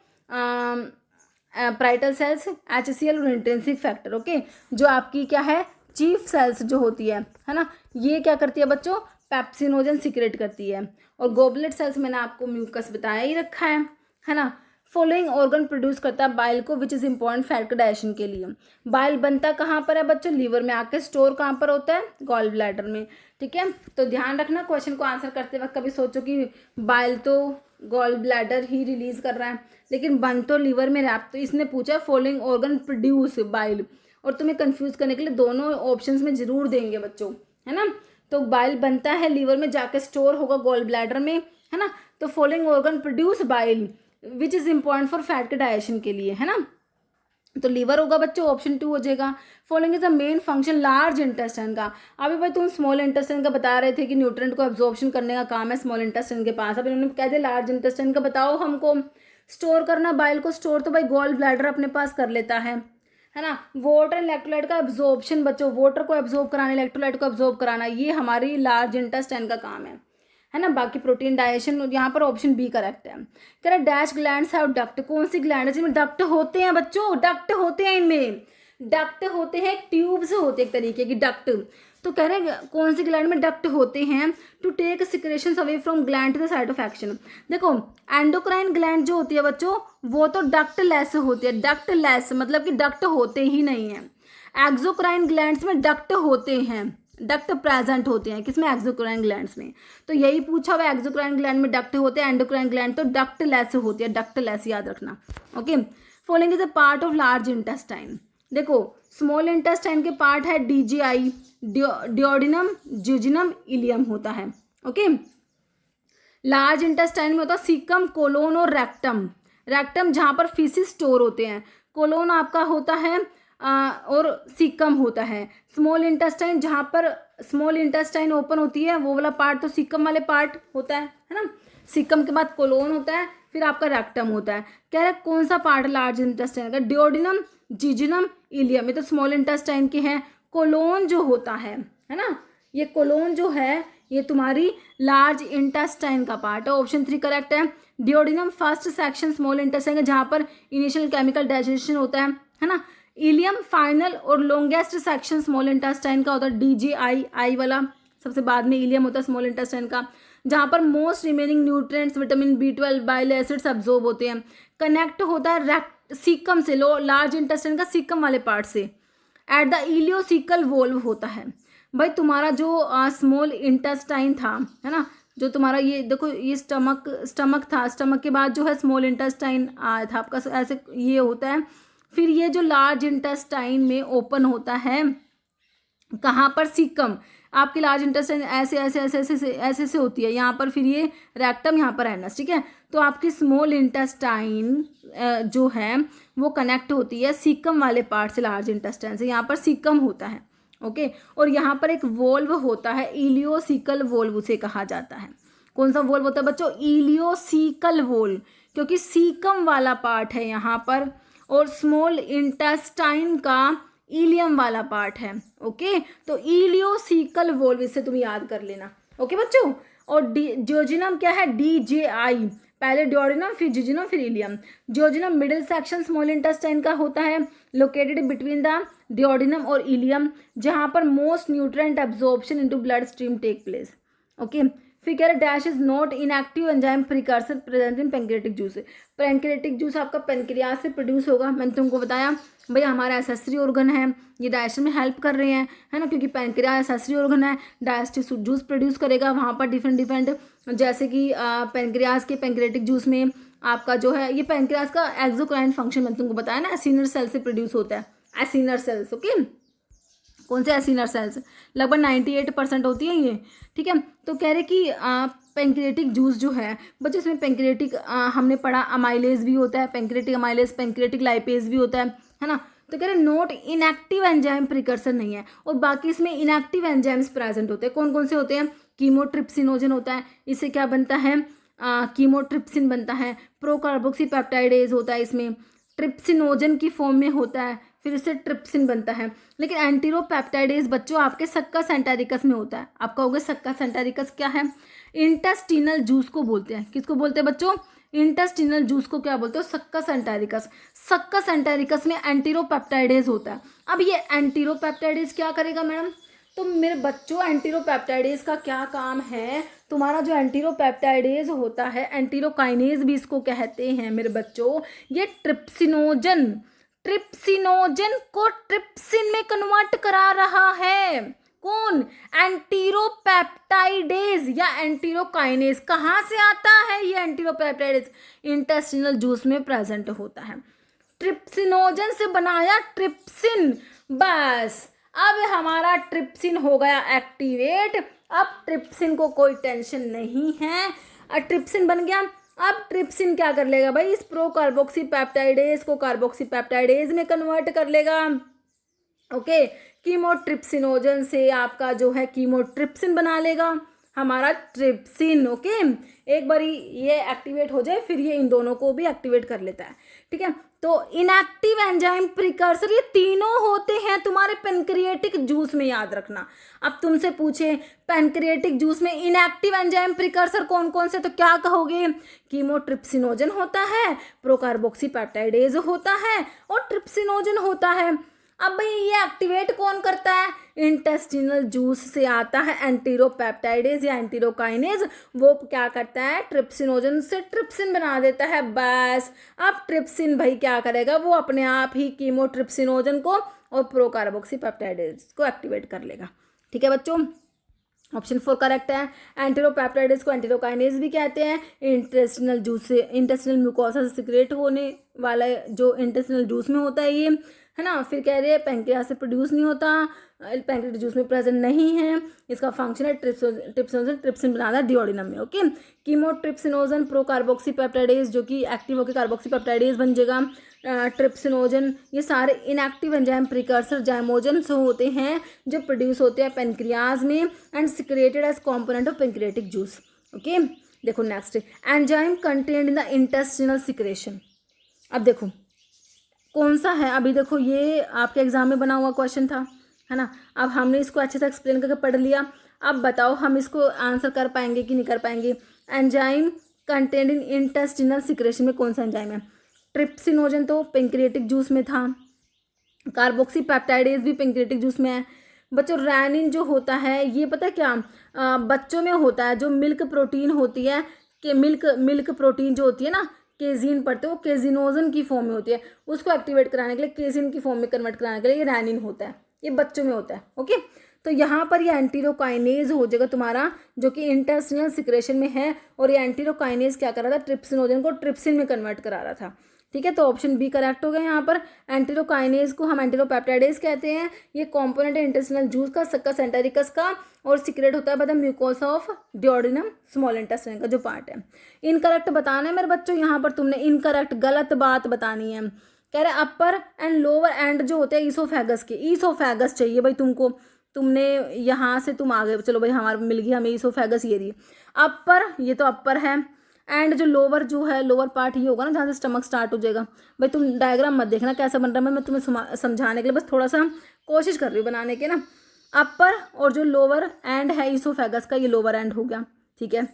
प्राइटल सेल्स HCl और इंट्रिंसिक फैक्टर। ओके, जो आपकी क्या है चीफ सेल्स जो होती है ना, ये क्या करती है बच्चों, पेप्सिनोजन सिक्रेट करती है। और गोबलेट सेल्स मैंने आपको म्यूकस बताया ही रखा है ना। फॉलोइंग ऑर्गन प्रोड्यूस करता है बाइल को विच इज़ इंपॉर्टेंट फैट का डाइजेशन के लिए। बाइल बनता कहाँ पर है बच्चों, लीवर में आके स्टोर कहाँ पर होता है, गॉल ब्लैडर में। ठीक है, तो ध्यान रखना क्वेश्चन को आंसर करते वक्त कभी सोचो कि बाइल तो गॉल ब्लैडर ही रिलीज कर रहा है लेकिन बन तो लीवर में रहा। तो इसने पूछा फॉलोइंग ऑर्गन प्रोड्यूस बाइल, और तुम्हें कंफ्यूज करने के लिए दोनों ऑप्शंस में जरूर देंगे बच्चों, है ना। तो बाइल बनता है लीवर में जाके स्टोर होगा गॉल ब्लैडर में, है ना। तो following organ produce bile which is important for fat के डाइजेशन के लिए, है ना। तो लीवर होगा बच्चों, ऑप्शन 2 हो जाएगा। Following is the main function large intestine का। अभी भाई तुम स्मॉल इंटेस्टाइन का बता रहे थे कि न्यूट्रिएंट को एब्जॉर्प्शन करने का काम है स्मॉल इंटेस्टाइन के पास। अब इन्होंने कह दिया लार्ज इंटेस्टाइन का बताओ हमको स्टोर करना बाइल को। स्टोर तो भाई गॉल ब्लैडर अपने पास कर लेता है ना। वाटर एंड इलेक्ट्रोलाइट का एब्जॉर्प्शन बच्चों, वाटर को एब्जॉर्ब कराना, इलेक्ट्रोलाइट को एब्जॉर्ब कराना, ये हमारी लार्ज इंटेस्टाइन का काम है ना। बाकी प्रोटीन डाइजेशन, यहाँ पर ऑप्शन बी करेक्ट है। कह रहे डैश ग्लैंड्स हैव डक्ट, कौन सी ग्लैंड है जिनमें डक्ट होते हैं बच्चों, डक्ट होते हैं, इनमें डक्ट होते हैं, ट्यूब से होते हैं एक तरीके की डक्ट। तो कह रहे हैं कौन सी ग्लैंड में डक्ट होते हैं, to take secretions away from gland to the site of action. देखो एंडोक्राइन ग्लैंड जो होती है बच्चों वो तो डक्ट लेस होती है, डक्ट लेस मतलब कि डक्ट होते ही नहीं है। एक्सोक्राइन ग्लैंड्स में डक्ट होते हैं, डक्ट प्रेजेंट होते हैं, किसमें, एक्सोक्राइन ग्लैंड्स में। तो यही पूछा हुआ, एक्सोक्राइन ग्लैंड में डक्ट होते हैं, एंडोक्राइन ग्लैंड तो डक्ट लेस होती है, डक्ट लेस याद रखना। Okay, following is a part of large intestine. देखो स्मॉल इंटेस्टाइन के पार्ट है डीजीआई, डिओडिनम, ज्यूजिनम, इलियम होता है। ओके, लार्ज इंटेस्टाइन में होता है सीकम, कोलोन और रेक्टम। रेक्टम जहाँ पर फीसिस स्टोर होते हैं, कोलोन आपका होता है और सीकम होता है। स्मॉल इंटेस्टाइन जहाँ पर स्मॉल इंटेस्टाइन ओपन होती है वो वाला पार्ट तो सीकम वाले पार्ट होता है ना। सीकम के बाद कोलोन होता है, फिर आपका रेक्टम होता है। कह रहे कौन सा पार्ट लार्ज इंटेस्टाइन का, डिओडिनम, जिजिनम, इलियम। ये तो स्मॉल इंटेस्टाइन के हैं। कोलोन जो होता है ना, ये कोलोन जो है ये तुम्हारी लार्ज इंटेस्टाइन का पार्ट है। ऑप्शन 3 करेक्ट है। Duodenum first section small intestine है जहाँ पर इनिशियल केमिकल डाइजेशन होता है ना। इलियम फाइनल और लॉन्गेस्ट सेक्शन स्मॉल इंटेस्टाइन का होता है, डीजीआई, आई वाला सबसे बाद में इलियम होता है स्मॉल इंटेस्टाइन का, जहाँ पर most remaining nutrients vitamin B12 bile acids absorb होते हैं। कनेक्ट होता है सीकम से, लार्ज इंटेस्टाइन का सीकम वाले पार्ट से। एट द इलियोसिकल वोल्व होता है। भाई तुम्हारा जो स्मॉल इंटेस्टाइन था, है ना, जो तुम्हारा ये देखो ये स्टमक था, स्टमक के बाद जो है स्मॉल इंटेस्टाइन आया था आपका, ऐसे ये होता है। फिर ये जो लार्ज इंटेस्टाइन में ओपन होता है कहाँ पर, सीकम। आपकी लार्ज इंटेस्टाइन ऐसे ऐसे ऐसे ऐसे ऐसे ऐसे होती है, यहाँ पर फिर ये रेक्टम, यहाँ पर एनस, ठीक है। तो आपकी स्मॉल इंटेस्टाइन जो है वो कनेक्ट होती है सीकम वाले पार्ट से, लार्ज इंटेस्टाइन से, यहाँ पर सीकम होता है। ओके, और यहाँ पर एक वोल्व होता है, इलियोसिकल वोल्व उसे कहा जाता है। कौन सा वोल्व होता है बच्चों, इलियोसिकल वोल्व, क्योंकि सीकम वाला पार्ट है यहाँ पर और स्मॉल इंटेस्टाइन का इलियम वाला पार्ट है। ओके, तो इलियोसिकल वोल्व इसे तुम याद कर लेना। ओके बच्चों, और ज्यूजिनम क्या है, डीजेआई, पहले डिओडिनम फिर ज्यूजिनम फिर ileum. Jejunum middle section small intestine का होता है, लोकेटेड बिटवीन द डिओडिनम और इलियम, जहाँ पर most nutrient absorption into blood stream take place. Okay, फिर कह रहे dash is not inactive enzyme precursor present in pancreatic juice. Pancreatic juice आपका पेंक्रियाज से प्रोड्यूस होगा। मैंने तुमको बताया भैया हमारा एसेसरी ऑर्गन है, ये डाइजेशन में हेल्प कर रहे हैं, है ना, क्योंकि पेंक्रियाज एसेसरी ऑर्गन है, डाइजेस्टिव जूस प्रोड्यूस करेगा वहाँ पर डिफरेंट जैसे कि पेंक्रियाज के पेंक्रियाटिक जूस में आपका जो है ये पेंक्रियाज का एक्सोक्राइन फंक्शन मैंने तुमको बताया ना, एसिनर सेल से प्रोड्यूस होता है, एसिनर सेल्स। ओके, कौन से एसिनर सेल्स, लगभग 98% होती है ये, ठीक है। तो कह रहे कि पेंक्रियाटिक जूस जो है बच्चों इसमें पेंक्रियाटिक हमने पढ़ा अमाइलेज भी होता है, पेंक्रियाटिक अमाइलेज, पेंक्रियाटिक लाइपेज भी होता है ना। तो कह रहे नोट इनएक्टिव एंजाइम प्रिकर्सर नहीं है, और बाकी इसमें इनएक्टिव एंजाइम्स प्रेजेंट होते हैं। कौन कौन से होते हैं, कीमोट्रिप्सिनोजन होता है, इससे क्या बनता है, कीमोट्रिप्सिन बनता है। प्रोकार्बोक्सी पेप्टाइडेज होता है, इसमें ट्रिप्सिनोजन की फॉर्म में होता है, फिर इससे ट्रिप्सिन बनता है। लेकिन एंटीरोपेप्टाइडेज बच्चों आपके सक्कस एंटेरिकस में होता है। आप कहोगे सक्कस एंटेरिकस क्या है, इंटेस्टिनल जूस को बोलते हैं। किसको बोलते हैं बच्चों, इंटेस्टिनल जूस को क्या बोलते हो, सक्कस एंटेरिकस। सक्कस एंटेरिकस में एंटीरोपेप्टाइडेज होता है। अब ये एंटीरोपेप्टाइडेज क्या करेगा मैडम, तो मेरे बच्चों एंटीरोपेप्टाइडेज का क्या काम है, तुम्हारा जो एंटीरोपेप्टाइडेज होता है, एंटीरोकाइनेज भी इसको कहते हैं मेरे बच्चों, ये ट्रिप्सिनोजन को ट्रिप्सिन में कन्वर्ट करा रहा है। कौन? एंटीरोपेप्टाइडेज या एंटीरोकाइनेज। कहाँ से आता है ये एंटीरोपेप्टाइडेज? इंटेस्टिनल जूस में प्रेजेंट होता है। ट्रिप्सिनोजन से बनाया ट्रिप्सिन, बस अब हमारा ट्रिप्सिन हो गया एक्टिवेट। अब ट्रिप्सिन को कोई टेंशन नहीं है, ट्रिप्सिन बन गया। अब ट्रिप्सिन क्या कर लेगा भाई? इस प्रो कार्बोक्सी पेप्टाइडेज को कार्बोक्सी पेप्टाइडेज में कन्वर्ट कर लेगा। ओके, कीमोट्रिप्सिनोजन से आपका जो है कीमोट्रिप्सिन बना लेगा हमारा ट्रिप्सिन। ओके, एक बार ये एक्टिवेट हो जाए फिर ये इन दोनों को भी एक्टिवेट कर लेता है। ठीक है, तो इनएक्टिव एंजाइम प्रिकर्सर ये तीनों होते हैं तुम्हारे पेनक्रिएटिक जूस में, याद रखना। अब तुमसे पूछे पेनक्रिएटिक जूस में इनएक्टिव एंजाइम प्रिकर्सर कौन कौन से, तो क्या कहोगे? कीमोट्रिप्सिनोजन होता है, प्रोकार्बोक्सी पेप्टाइडेज होता है और ट्रिप्सिनोजन होता है। अब भाई ये एक्टिवेट कौन करता है? इंटेस्टिनल जूस से आता है एंटीरोपेप्टाइडेज या एंटीरोकाइनेज, वो क्या करता है? ट्रिप्सिनोजन से ट्रिप्सिन बना देता है। बस अब ट्रिप्सिन भाई क्या करेगा? वो अपने आप ही कीमोट्रिप्सिनोजन को और प्रोकार्बोक्सी पेप्टाइडेज को एक्टिवेट कर लेगा। ठीक है बच्चों, ऑप्शन 4 करेक्ट है। एंटीरोपेप्टाइडेज को एंटीरोकाइनेज भी कहते हैं। इंटेस्टिनल जूस से, इंटेस्टिनल म्यूकोसा से सिक्रेट होने वाला जो इंटेस्टिनल जूस में होता है ये, है ना। फिर कह रहे हैं पैंक्रियास से प्रोड्यूस नहीं होता, पैंक्रियाटिक जूस में प्रेजेंट नहीं है। इसका फंक्शन है ट्रिप्सिन बनाना डिओडिनम में। ओके, कीमोट्रिप्सिनोजन प्रोकार्बोक्सी पेप्टाइडेज जो कि एक्टिव होकर कार्बोक्सी पेप्टाइडेज बन जाएगा। ट्रिप्सिनोजन ये सारे इनएक्टिव एंजाइम प्रिकर्सर जाइमोजन्स होते हैं जो प्रोड्यूस होते हैं पेनक्रियाज में and secreted as component of pancreatic juice. Okay, देखो next, enzyme contained in the intestinal secretion. अब देखो कौन सा है, अभी देखो ये आपके एग्जाम में बना हुआ क्वेश्चन था, है ना। अब हमने इसको अच्छे से एक्सप्लेन करके पढ़ लिया। अब बताओ हम इसको आंसर कर पाएंगे कि नहीं कर पाएंगे? एंजाइम कंटेन्ड इन इंटेस्टिनल सिक्रेशन में कौन सा एंजाइम है? ट्रिप्सिनोजन तो पेंक्रियाटिक जूस में था, कार्बोक्सी पेप्टाइडेज भी पेंक्रियाटिक जूस में है। बच्चों रैनिन जो होता है ये पता है क्या बच्चों में होता है, जो मिल्क प्रोटीन होती है कि मिल्क प्रोटीन जो होती है ना, केजीन पढ़ते हो, वो केजिनोजन की फॉर्म में होती है, उसको एक्टिवेट कराने के लिए, केजिन की फॉर्म में कन्वर्ट कराने के लिए ये रैनिन होता है, ये बच्चों में होता है। ओके, तो यहाँ पर ये एंटीरोकाइनेज हो जाएगा तुम्हारा जो कि इंटेस्टिनल सिक्रेशन में है, और ये एंटीरोकाइनेज क्या कर रहा था? ट्रिप्सिनोजन को ट्रिप्सिन में कन्वर्ट करा रहा था। ठीक है, तो ऑप्शन बी करेक्ट हो गया। यहाँ पर एंटीरोकाइनेज को हम एंटीरोपेप्टाइडेज कहते हैं। ये कॉम्पोनेंट है इंटेस्टिनल जूस का, सक्कस एंटेरिकस का, और सिक्रेट होता है by the mucosa of duodenum, small intestine का जो पार्ट है। इनकरेक्ट बताना है मेरे बच्चों, यहाँ पर तुमने इनकरेक्ट गलत बात बतानी है। कह रहे अपर एंड लोअर एंड जो होते हैं ईसोफेगस के, ईसोफेगस चाहिए भाई तुमको, तुमने यहाँ से तुम आगे चलो भाई, हमारे मिल गई हमें ईसोफेगस, ये रही अपर, ये तो अपर है। एंड जो लोअर जो है, लोअर पार्ट ये होगा ना जहाँ से स्टमक स्टार्ट हो जाएगा। भाई तुम डायग्राम मत देखना कैसा बन रहा है, मैं तुम्हें समझाने के लिए बस थोड़ा सा कोशिश कर रही हूँ बनाने के ना। अपर और जो लोअर एंड है ईसोफेगस का, ये लोअर एंड हो गया। ठीक है,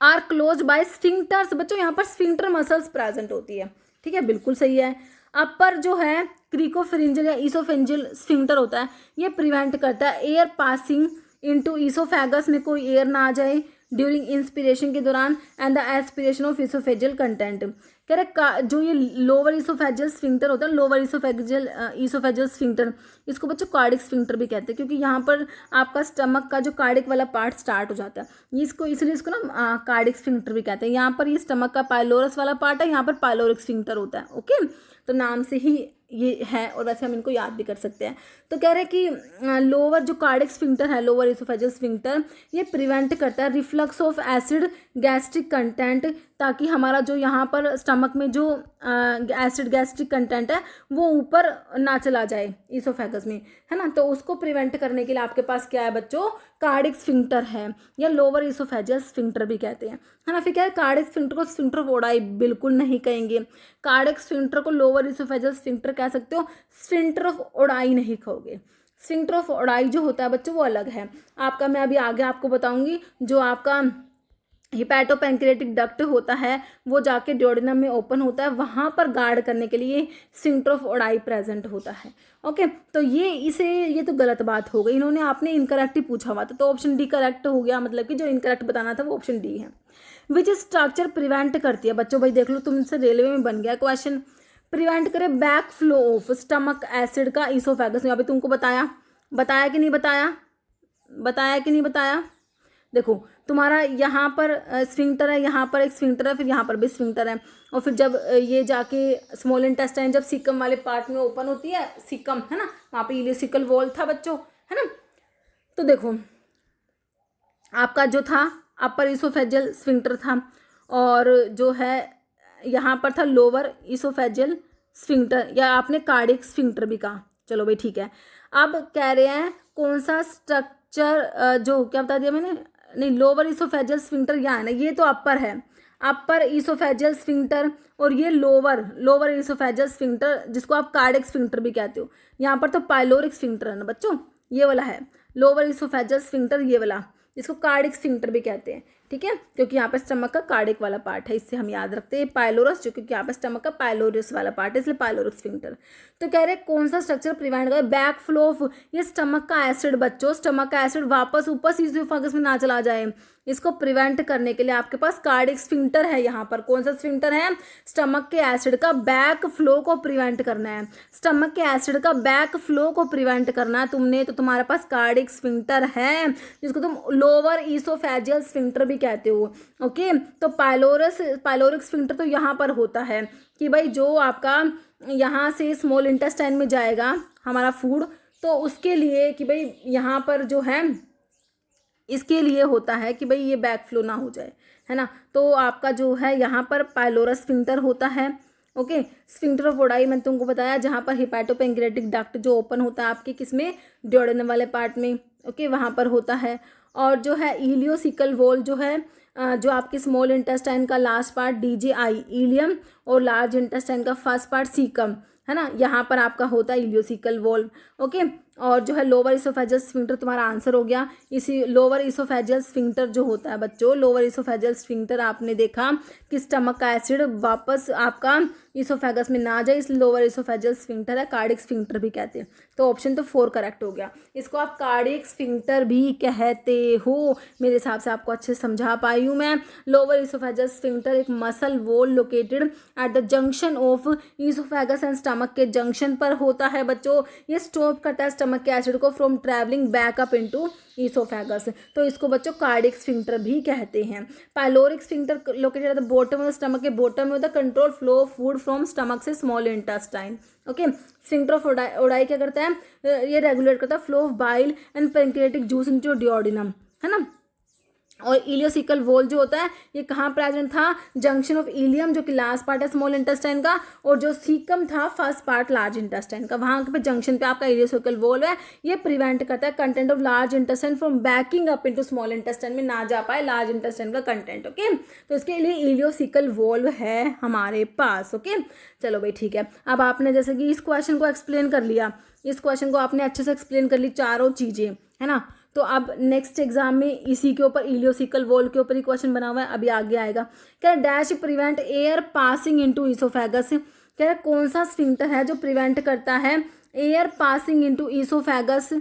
आर क्लोज बाय स्फिंक्टर्स। बच्चों यहाँ पर स्फिंक्टर मसल्स प्रेजेंट होती है। ठीक है, बिल्कुल सही है। अपर जो है क्रिकोफेरिंजियल या ईसोफेंजियल स्फिंक्टर होता है, ये प्रिवेंट करता है एयर पासिंग इनटू ईसोफेगस में, कोई एयर ना आ जाए ड्यूरिंग इंस्पिरेशन के दौरान and the aspiration of oesophageal content. कह रहे जो ये लोअर ईसोफेजियल स्फिंक्टर होता है, लोअर ईसोफेजियल स्फिंक्टर, इसको बच्चों कार्डिक स्फिंक्टर भी कहते हैं, क्योंकि यहाँ पर आपका स्टमक का जो कार्डिक वाला पार्ट स्टार्ट हो जाता है, इसको इसलिए इसको ना कार्डिक स्फिंक्टर भी कहते हैं। यहाँ पर ये स्टमक का पाइलोरस वाला पार्ट है, यहाँ पर पाइलोरिक स्फिंक्टर होता है। ओके, तो नाम से ही ये है, और वैसे हम इनको याद भी कर सकते हैं। तो कह रहे हैं कि लोअर जो कार्डिक स्फिंक्टर है, लोअर ईसोफेजियल स्फिंक्टर, ये प्रिवेंट करता है reflux of acid gastric content, ताकि हमारा जो यहाँ पर स्टमक में जो एसिड गैस्ट्रिक कंटेंट है वो ऊपर ना चला जाए ईसोफेगस में, है ना। तो उसको प्रिवेंट करने के लिए आपके पास क्या है बच्चों? कार्डिक स्फिंक्टर है, या लोअर ईसोफेजियल स्फिंक्टर भी कहते हैं, है ना। फिर क्या है, कार्डिक स्फिंक्टर को स्फिंक्टर ऑफ ओडाई बिल्कुल नहीं कहेंगे, कार्डिक स्फिंक्टर को लोअर ईसोफेजियल स्फिंक्टर कह सकते हो, स्फिंक्टर ऑफ ओडाई नहीं कहोगे। स्फिंक्टर ऑफ ओडाई जो होता है बच्चों वो अलग है आपका, मैं अभी आगे आपको बताऊंगी। जो आपका हिपैटो पैंक्रियाटिक डक्ट होता है वो जाके ड्यूोडेनम में ओपन होता है, वहाँ पर गार्ड करने के लिए स्फिंक्टर ऑफ ओडाई प्रेजेंट होता है। ओके, तो ये तो गलत बात हो गई, इन्होंने आपने इनकरेक्ट ही पूछा हुआ था, तो ऑप्शन डी करेक्ट हो गया, मतलब कि जो इनकरेक्ट बताना था वो ऑप्शन डी है। विच स्ट्रक्चर प्रिवेंट करती है, बच्चों भाई देख लो तुमसे रेलवे में बन गया क्वेश्चन, प्रिवेंट करे back flow of stomach acid का इसोफेगस में। अभी तुमको बताया कि नहीं बताया? देखो तुम्हारा यहाँ पर स्फिंक्टर है, यहाँ पर एक स्फिंक्टर है, फिर यहाँ पर भी स्फिंक्टर है, और फिर जब ये जाके स्मॉल इंटेस्टाइन जब सीकम वाले पार्ट में ओपन होती है, सीकम है ना, वहाँ पे इलियोसिकल वॉल था बच्चों, है ना। तो देखो आपका जो था अपर इसोफेजियल स्फिंक्टर था, और जो है यहाँ पर था लोअर इसोफेजियल स्फिंक्टर, या आपने कार्डियक स्फिंक्टर भी कहा, चलो भाई ठीक है। अब कह रहे हैं कौन सा स्ट्रक्चर, जो क्या बता दिया मैंने, नहीं लोअर इसोफेजियल स्फिंक्टर यहाँ है ना, ये तो अपर है, अपर इसोफेजियल स्फिंक्टर, और ये लोअर इसोफेजियल स्फिंक्टर जिसको आप कार्डियक स्फिंक्टर भी कहते हो। यहाँ पर तो पाइलोरिक स्फिंक्टर है ना बच्चों, ये वाला है लोअर इसोफेजियल स्फिंक्टर, ये वाला जिसको कार्डियक स्फिंक्टर भी कहते हैं, ठीक है, क्योंकि यहाँ पे स्टमक का कार्डिक वाला पार्ट है, इससे हम याद रखते हैं पाइलोरस, जो क्योंकि यहाँ पे स्टमक का पाइलोरस वाला पार्ट है, इसलिए पाइलोरिक स्फिंक्टर। तो कह रहे हैं कौन सा स्ट्रक्चर प्रिवेंट करे बैक फ्लो ऑफ, ये स्टमक का एसिड बच्चों, स्टमक का एसिड वापस ऊपर ईसोफेगस में ना चला जाए, इसको प्रिवेंट करने के लिए आपके पास कार्डिक स्फिंक्टर है। यहाँ पर कौन सा स्फिंक्टर है, स्टमक के एसिड का बैक फ्लो को प्रिवेंट करना है, स्टमक के एसिड का बैक फ्लो को प्रिवेंट करना है तुमने, तो तुम्हारे पास कार्डिक स्फिंक्टर है, जिसको तुम लोअर इसोफेजियल स्फिंक्टर भी कहते हो। ओके, तो पाइलोरिक स्फिंक्टर तो यहाँ पर होता है कि भाई जो आपका यहाँ से स्मॉल इंटेस्टाइन में जाएगा हमारा फूड, तो उसके लिए कि भाई यहाँ पर जो है इसके लिए होता है कि भाई ये बैक फ्लो ना हो जाए, है ना। तो आपका जो है यहाँ पर पाइलोरस स्फिंक्टर होता है। ओके, स्फिंक्टर ऑफ ओडाई मैंने तुमको बताया, जहाँ पर हिपैटोपेंक्रियाटिक डक्ट जो ओपन होता है आपके किसमें, ड्यूोडेनम वाले पार्ट में, ओके, वहाँ पर होता है। और जो है इलियोसिकल वॉल जो है, जो आपके स्मॉल इंटेस्टाइन का लास्ट पार्ट डीजीआई इलियम, और लार्ज इंटेस्टाइन का फर्स्ट पार्ट सीकम, है ना, यहाँ पर आपका होता है इलियोसिकल वॉल। ओके, और जो है लोअर इसोफेजियल स्फिंक्टर तुम्हारा आंसर हो गया। इसी लोअर इसोफेजियल स्फिंक्टर जो होता है बच्चों, लोअर इसोफेजियल स्फिंक्टर आपने देखा कि स्टमक का एसिड वापस आपका इसोफेगस में ना जाए, इसलिए लोअर इसोफेजियल स्फिंक्टर है, कार्डियक स्फिंक्टर भी कहते हैं। तो ऑप्शन तो 4 करेक्ट हो गया, इसको आप कार्डियक स्फिंक्टर भी कहते हो। मेरे हिसाब से आपको अच्छे समझा पाई हूँ मैं। लोअर इसोफेजियल स्फिंक्टर एक muscle wall located at the junction of oesophagus and stomach के जंक्शन पर होता है बच्चों। ये स्टॉप करता है स्टमक के एसिड को from travelling back up into oesophagus, तो इसको बच्चों कार्डियक स्फिंक्टर भी कहते हैं। Pyloric sphincter located at the bottom of stomach के बॉटम में होता है, control flow of food from stomach से small intestine. Okay, sphincter of Oddi क्या करता है, ये रेगुलेट करता है flow of bile and pancreatic juice into duodenum, है ना। और इलियोसिकल वॉल जो होता है ये कहाँ प्रेजेंट था, जंक्शन ऑफ इलियम जो कि लास्ट पार्ट है स्मॉल इंटेस्टाइन का, और जो सीकम था फर्स्ट पार्ट लार्ज इंटेस्टाइन का, वहाँ पे जंक्शन पे आपका इलियोसिकल वॉल है। ये प्रिवेंट करता है content of large intestine from banking up into small intestine में ना जा पाए लार्ज इंटेस्टाइन का कंटेंट। ओके, तो इसके लिए इलियोसिकल वॉल है हमारे पास। ओके, चलो भाई ठीक है। अब आपने जैसे कि इस क्वेश्चन को एक्सप्लेन कर लिया, इस क्वेश्चन को आपने अच्छे से एक्सप्लेन कर ली चारों चीज़ें, है ना। तो अब नेक्स्ट एग्जाम में इसी के ऊपर इलियोसिकल वॉल के ऊपर ही क्वेश्चन बना हुआ है, अभी आगे आएगा। क्या dash prevent air passing into oesophagus, क्या कौन सा स्फिंक्टर है जो प्रिवेंट करता है air passing into oesophagus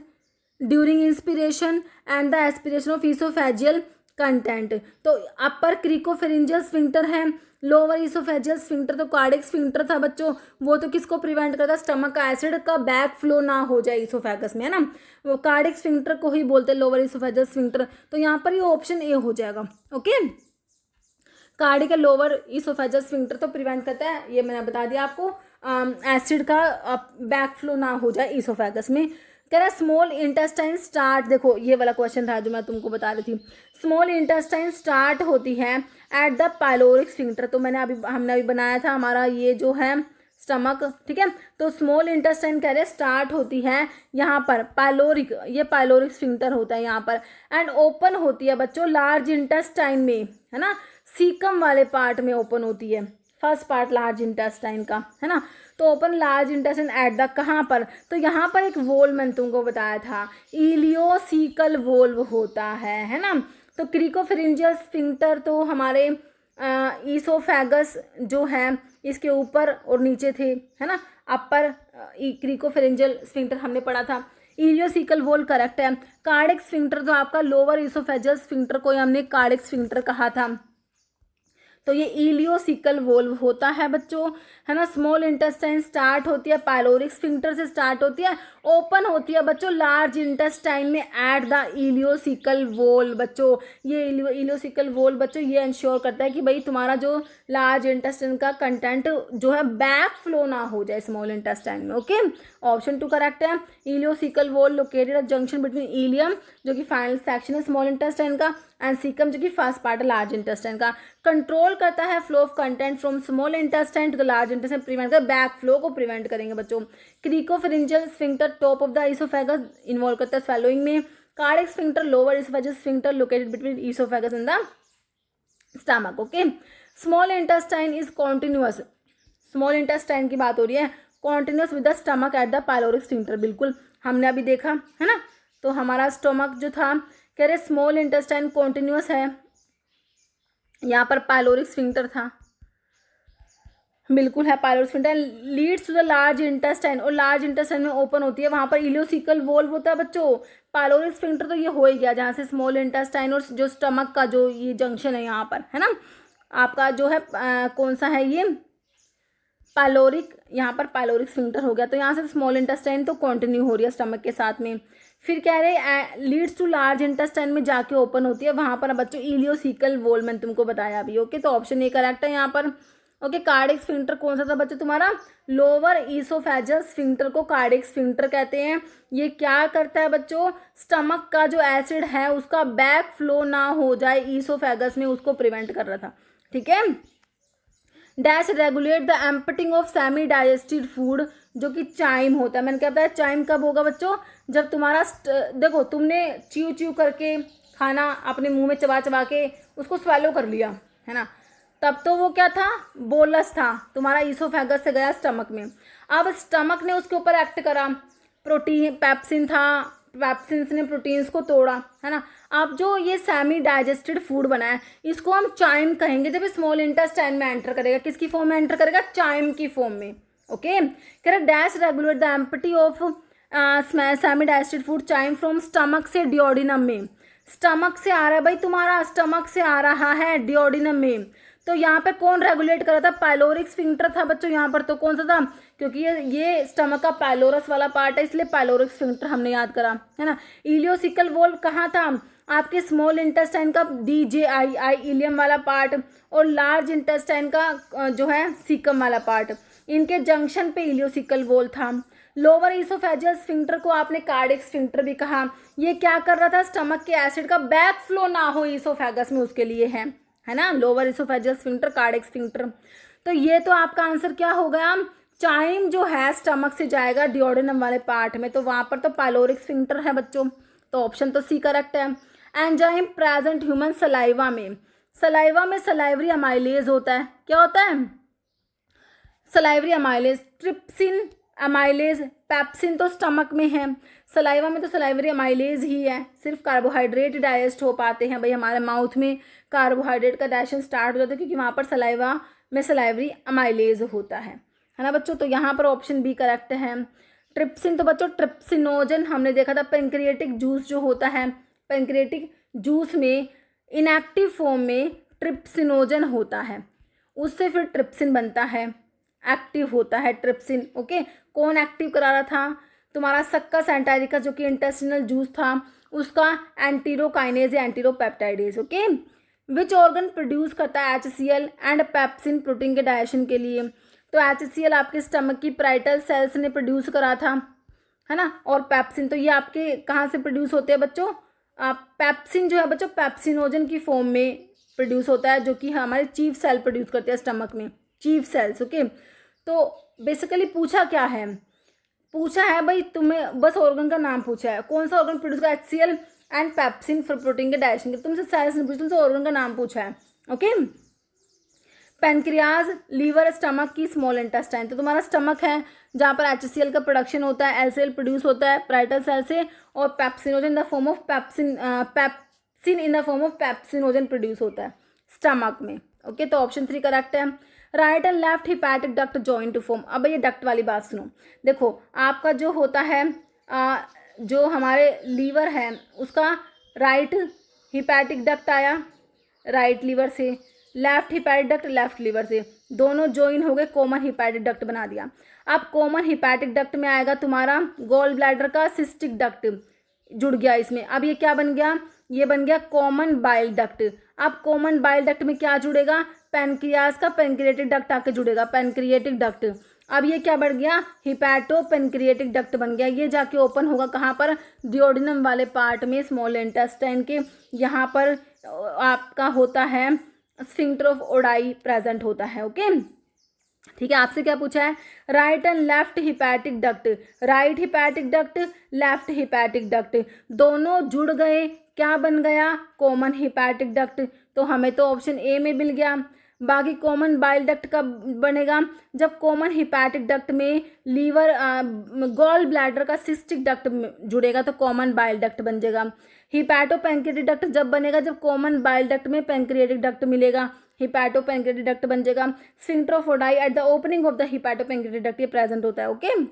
during inspiration and the aspiration of oesophageal content. तो अपर क्रिकोफेरिंजियल स्फिंक्टर है, लोअर इसोफेजियल स्फिंक्टर तो कार्डियक स्फिंक्टर था बच्चों, वो तो किसको प्रिवेंट करता है, स्टमक का एसिड का बैक फ्लो ना हो जाए इसोफेगस में, है ना। वो कार्डियक स्फिंक्टर को ही बोलते हैं लोअर इसोफेजियल स्फिंक्टर, तो यहाँ पर ये ऑप्शन ए हो जाएगा। Okay, cardiac lower oesophageal sphincter तो प्रिवेंट करता है, ये मैंने बता दिया आपको, एसिड का बैक फ्लो ना हो जाए इसोफेगस में। कह रहा स्मॉल इंटेस्टाइन स्टार्ट, देखो ये वाला क्वेश्चन था जो मैं तुमको बता रही थी, स्मॉल इंटेस्टाइन स्टार्ट होती है एट द पाइलोरिक स्फिंक्टर, तो हमने अभी बनाया था हमारा ये जो है स्टमक, ठीक है। तो स्मॉल इंटेस्टाइन कह रहे स्टार्ट होती है यहाँ पर पाइलोरिक, ये पाइलोरिक स्फिंक्टर होता है यहाँ पर, एंड ओपन होती है बच्चों लार्ज इंटेस्टाइन में, है ना, सीकम वाले पार्ट में ओपन होती है, फर्स्ट पार्ट लार्ज इंटेस्टाइन का, है ना। तो open large intestine at the कहाँ पर, तो यहाँ पर एक वोल्व मैंने तुमको बताया था, इलियोसिकल वोल्व होता है ना। तो क्रिकोफेरेंजियल स्फिंक्टर तो हमारे ईसोफेगस जो है इसके ऊपर और नीचे थे, है ना, अपर क्रिकोफेरेंजियल स्फिंक्टर हमने पढ़ा था। इलियोसिकल वॉल करेक्ट है। कार्डिक स्फिंक्टर तो आपका लोअर ईसोफेजियल स्फिंक्टर को हमने कार्डिक स्फिंक्टर कहा था, तो ये इलियोसिकल वोल्व होता है बच्चों, है ना। स्मॉल इंटेस्टाइन स्टार्ट होती है पायलोरिक स्फिंक्टर से स्टार्ट होती है, ओपन होती है बच्चों लार्ज इंटेस्टाइन में एट द इलियोसिकल वोल। बच्चों ये इलियोसिकल वोल बच्चों ये इंश्योर करता है कि भाई तुम्हारा जो लार्ज इंटेस्टाइन का कंटेंट जो है बैक फ्लो ना हो जाए स्मॉल इंटेस्टाइन में। ओके, ऑप्शन 2 करेक्ट है। Ileocecal valve located at junction between ileum जो कि फाइनल सेक्शन है स्मॉल इंटेस्टाइन का एंड सीकम जो कि फर्स्ट पार्ट है लार्ज इंटेस्टाइन का। कंट्रोल करता है flow of content from small intestine to the large intestine, prevent कर बैक फ्लो को प्रिवेंट करेंगे बच्चों। Cricopharyngeal sphincter top of the oesophagus involve करता है स्वेलोइंग में। Cardiac sphincter lower oesophagus sphincter located between oesophagus and the stomach. Okay, small intestine is continuous, small intestine की बात हो रही है, continuous with the stomach at the pyloric sphincter. बिल्कुल हमने अभी देखा है ना, तो हमारा स्टमक जो था कह रहे स्मॉल इंटेस्टाइन कॉन्टिन्यूअस है, यहाँ पर पायलोरिक स्फिंक्टर था, बिल्कुल है pyloric sphincter leads to the large intestine, और लार्ज इंटेस्टाइन में ओपन होती है, वहाँ पर इलियोसिकल वोल्व होता है बच्चों। पायलोरिक स्फिंक्टर तो ये हो ही गया जहाँ से स्मॉल इंटेस्टाइन और जो स्टमक का जो ये जंक्शन है यहाँ पर, है ना, आपका जो है कौन सा है ये पायलोरिक, यहाँ पर पायलोरिक स्फिंक्टर हो गया, तो यहाँ से स्मॉल इंटेस्टाइन तो कंटिन्यू हो रही है स्टमक के साथ में। फिर कह रहे लीड्स टू लार्ज इंटेस्टाइन में जाके ओपन होती है, वहाँ पर बच्चों इलियोसिकल वोल मैंने तुमको बताया अभी। ओके, तो ऑप्शन ए करेक्ट है यहाँ पर। ओके, कार्डिक स्फिंक्टर कौन सा था बच्चों तुम्हारा, लोअर ईसोफेजियल स्फिंक्टर को कार्डिक स्फिंक्टर कहते हैं। ये क्या करता है बच्चों, स्टमक का जो एसिड है उसका बैक फ्लो ना हो जाए ईसोफेगस में, उसको प्रिवेंट कर रहा था। ठीक है, dash regulate the emptying of semi digested food जो कि चाइम होता है। मैंने क्या बताया, चाइम कब होगा बच्चों, जब तुम्हारा देखो तुमने च्यू च्यू करके खाना अपने मुंह में चबा चबा के उसको स्वेलो कर लिया, है ना, तब तो वो क्या था, बोलस था, तुम्हारा ईसोफेगस से गया स्टमक में। अब स्टमक ने उसके ऊपर एक्ट करा, प्रोटीन पैप्सिन था, पैप्सिन्स ने प्रोटीन्स को तोड़ा, है ना। अब जो ये सेमी डाइजेस्टेड फूड बना है इसको हम चाइम कहेंगे जब स्मॉल इंटेस्टाइन में एंटर करेगा। किसकी फॉर्म में एंटर करेगा, चाइम की फॉर्म में। ओके, कह रहा dash regulate the empty of semi digested food chyme from stomach से डिओडिनम में। स्टमक से आ रहा है भाई, तुम्हारा स्टमक से आ रहा है डिओडिनम में, तो यहाँ पे कौन रेगुलेट कर रहा था, पायलोरिक स्फिंक्टर था बच्चों यहाँ पर। तो कौन सा था, क्योंकि ये स्टमक का पायलोरस वाला पार्ट है इसलिए पायलोरिक स्फिंक्टर हमने याद करा, है ना। इलियोसिकल वोल्व कहाँ था, आपके स्मॉल इंटेस्टाइन का DJI इलियम वाला पार्ट और लार्ज इंटेस्टाइन का जो है सीकम वाला पार्ट, इनके जंक्शन पे इलियोसिकल वोल्व था। लोअर ईसोफेजियल स्फिंक्टर को आपने कार्डिक स्फिंक्टर भी कहा, ये क्या कर रहा था, स्टमक के एसिड का बैक फ्लो ना हो ईसोफेगस में उसके लिए है ना, lower oesophageal sphincter cardiac sphincter. तो ये तो आपका आंसर क्या हो गया, चाइम जो है स्टमक से जाएगा डिओडिनम वाले पार्ट में, तो वहाँ पर तो पायलोरिक स्फिंक्टर है बच्चों, तो ऑप्शन तो सी करेक्ट है। एंजाइम प्रेजेंट ह्यूमन सलाइवा में, सलाइवा में सलाइवरी अमाइलेज होता है, क्या होता है, salivary amylase, trypsin amylase, pepsin तो स्टमक में है, सलाइवा में तो सलाइवरी अमाइलेज ही है, सिर्फ कार्बोहाइड्रेट डाइजेस्ट हो पाते हैं भाई, हमारे माउथ में कार्बोहाइड्रेट का डाइजेशन स्टार्ट हो जाता है क्योंकि वहाँ पर सलाइवा में सलाइवरी अमाइलेज होता है ना बच्चों। तो यहाँ पर ऑप्शन बी करेक्ट है। ट्रिप्सिन तो बच्चों ट्रिप्सिनोजन हमने देखा था, पेंक्रिएटिक जूस जो होता है, पेंक्रिएटिक जूस में इनएक्टिव फॉर्म में ट्रिप्सिनोजन होता है, उससे फिर ट्रिप्सिन बनता है, एक्टिव होता है ट्रिप्सिन। ओके, कौन एक्टिव करा रहा था, तुम्हारा सक्कस एंटारिकस जो कि इंटेस्टिनल जूस था, उसका एंटीरोकाइनेज या एंटीरोपेप्टाइडेज। ओके, विच ऑर्गन प्रोड्यूस करता है HCl एंड पैप्सिन प्रोटीन के डाइजेशन के लिए, तो HCl आपके स्टमक की पैराइटल सेल्स ने प्रोड्यूस करा था, है ना, और पैप्सिन तो ये आपके कहाँ से प्रोड्यूस होते हैं बच्चों, पैप्सिन जो है बच्चों पैप्सिनोजन की फॉर्म में प्रोड्यूस होता है जो कि हमारे चीफ सेल प्रोड्यूस करते हैं स्टमक में, चीफ सेल्स। ओके, तो बेसिकली पूछा क्या है, पूछा है भाई तुम्हें बस ऑर्गन का नाम पूछा है, कौन सा ऑर्गन प्रोड्यूस कर HCl and pepsin for protein के डाइजेशन के, तुमसे सेल्स नहीं पूछा, तुमसे ऑर्गन का नाम पूछा है। ओके, पेनक्रियाज, लीवर, स्टमक की स्मॉल इंटेस्टाइन, तो तुम्हारा स्टमक है जहाँ पर HCl का प्रोडक्शन होता है, LCl प्रोड्यूस होता है पैराइटल सेल से, और pepsinogen the form of pepsin सिन in the form of pepsinogen produce होता है स्टमक में। ओके, तो ऑप्शन 3 करेक्ट है। Right and left hepatic duct join to form. अब ये डक्ट वाली बात सुनो, देखो आपका जो होता है जो हमारे लीवर है उसका राइट हिपैटिक डक्ट आया राइट लीवर से, left hepatic duct left liver से, दोनों ज्वाइन हो गए, कॉमन हिपैटिक डक्ट बना दिया। अब कॉमन हिपैटिक डक्ट में आएगा तुम्हारा गॉल ब्लैडर का सिस्टिक डक्ट जुड़ गया इसमें। अब ये क्या बन गया, ये बन गया कॉमन बाइल डक्ट। अब कॉमन बाइल डक्ट में क्या जुड़ेगा, पैनक्रियाज का पैनक्रिएटिक डक्ट आके जुड़ेगा, पैनक्रिएटिक डक्ट। अब ये क्या बढ़ गया, हिपैटो पैनक्रिएटिक डक्ट बन गया। ये जाके ओपन होगा कहाँ पर, डिओडिनम वाले पार्ट में, स्मॉल इंटेस्टाइन के यहाँ पर आपका होता है स्फिंक्टर ऑफ ओडाई प्रेजेंट होता है। ओके, ठीक है। आपसे क्या पूछा है, right and left hepatic duct, right hepatic duct left hepatic duct दोनों जुड़ गए, क्या बन गया, कॉमन हिपैटिक डक्ट। तो हमें तो ऑप्शन ए में मिल गया। बाकी कॉमन बाइल डक्ट कब बनेगा, जब कॉमन हिपैटिक डक्ट में लीवर गॉल ब्लैडर का सिस्टिक डक्ट जुड़ेगा तो कॉमन बाइल डक्ट बन जाएगा। हिपैटो पैनक्रिएटिक डक्ट जब बनेगा जब कॉमन बाइल डक्ट में पैनक्रिएटिक डक्ट मिलेगा, हिपैटो पैनक्रिएटिक डक्ट बन जाएगा। Sphincter of Oddi at the opening of the hepato pancreatic duct ये प्रेजेंट होता है। ओके,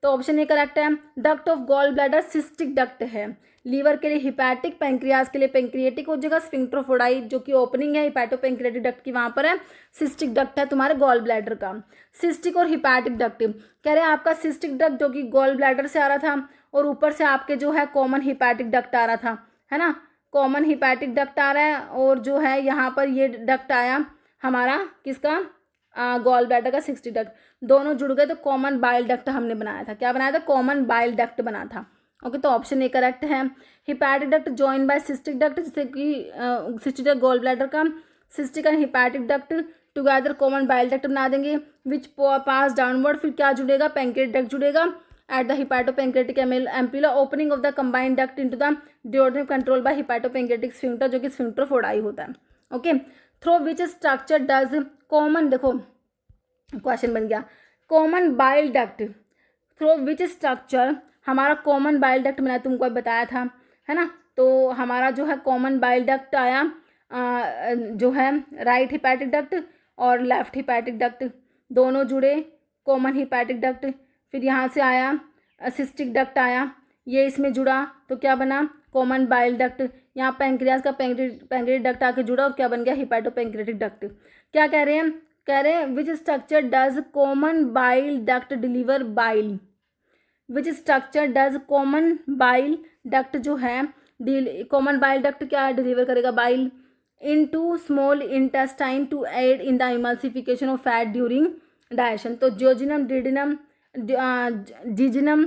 तो ऑप्शन ए करेक्ट है। Duct of gall bladder cystic duct है, लीवर के लिए हिपैटिक, पैंक्रियाज के लिए पैंक्रिएटिक हो जाएगा। स्फिंक्टर ऑफ ओडाई जो कि ओपनिंग है हिपैटो पैंक्रिएटिक डक्ट की वहाँ पर है, सिस्टिक डक्ट है तुम्हारे गॉल ब्लैडर का। सिस्टिक और हिपैटिक डक्ट कह रहे हैं आपका सिस्टिक डक्ट जो कि गॉल ब्लैडर से आ रहा था और ऊपर से आपके जो है कॉमन हिपैटिक डक्ट आ रहा था, है ना, कॉमन हिपैटिक डक्ट आ रहा है और जो है यहाँ पर ये डक्ट आया हमारा किसका, गॉल ब्लैडर का सिस्टिक डक्ट, दोनों जुड़ गए तो कॉमन बाइल डक्ट हमने बनाया था। क्या बनाया था, कॉमन बाइल डक्ट बना था। ओके, तो ऑप्शन ए करेक्ट है। Hepatic duct join by cystic duct, जैसे कि सिस्टिक डक्ट गॉल ब्लैडर का, cystic and hepatic duct together common bile duct बना देंगे विच पास डाउनवर्ड। फिर क्या जुड़ेगा, पैंक्रिएटिक डक्ट जुड़ेगा at the hepato pancreatic ampulla, opening of the combined duct into the duodenum control by hepato pancreatic sphincter जो कि sphincter of Oddi होता है। Okay, through which structure does common, देखो question बन गया, common bile duct through which structure हमारा common bile duct मैंने तुमको बताया था, है ना। तो हमारा जो है कॉमन बाइल डक्ट आया जो है राइट हिपैटिक डक्ट और लेफ्ट हिपैटिक डक्ट दोनों जुड़े, कॉमन हिपैटिक डक्ट। फिर यहाँ से आया सिस्टिक डक्ट आया, ये इसमें जुड़ा तो क्या बना, कॉमन बाइल डक्ट। यहाँ पैंक्रियाज का पैंक्रिएटिक डक्ट आके जुड़ा और क्या बन गया, हिपैटो पैंक्रिएटिक डक्ट। क्या कह रहे हैं, कह रहे हैं which structure does common bile duct deliver bile, which structure does common bile duct जो है कॉमन बाइल डक्ट क्या डिलीवर करेगा, bile into small intestine to aid in the emulsification of fat during digestion. तो jejunum, डिडिनम, जिजिनम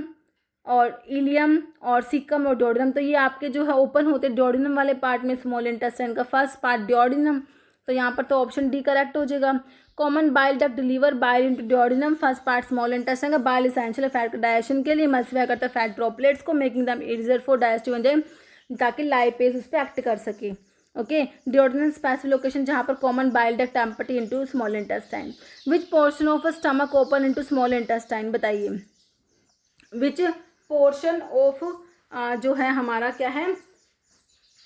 और ilium और caecum और duodenum, तो ये आपके जो है ओपन होते डिओडिनम वाले पार्ट में, स्मॉल इंटेस्टाइन का फर्स्ट पार्ट डिओडिनम, तो यहाँ पर तो ऑप्शन डी करेक्ट हो जाएगा। Common bile duct deliver bile into duodenum, first part small intestine का, बाइल एसेंशियल फैट डाइजेशन के लिए, मल्सीफाई करता है फैट ड्रॉपलेट्स को, making them easier for digestive enzyme, ताकि लाइपेज उस पर एक्ट कर सके। ओके, डिओडिनम स्पेसिफिक लोकेशन जहाँ पर common bile duct empty into small intestine. Which portion of a stomach open into small intestine, बताइए विच पोर्शन ऑफ जो है हमारा क्या है,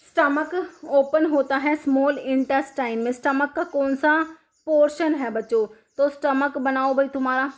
स्टमक ओपन होता है स्मॉल इंटेस्टाइन में, स्टमक का कौन सा पोर्शन है बच्चों, तो स्टमक बनाओ भाई तुम्हारा,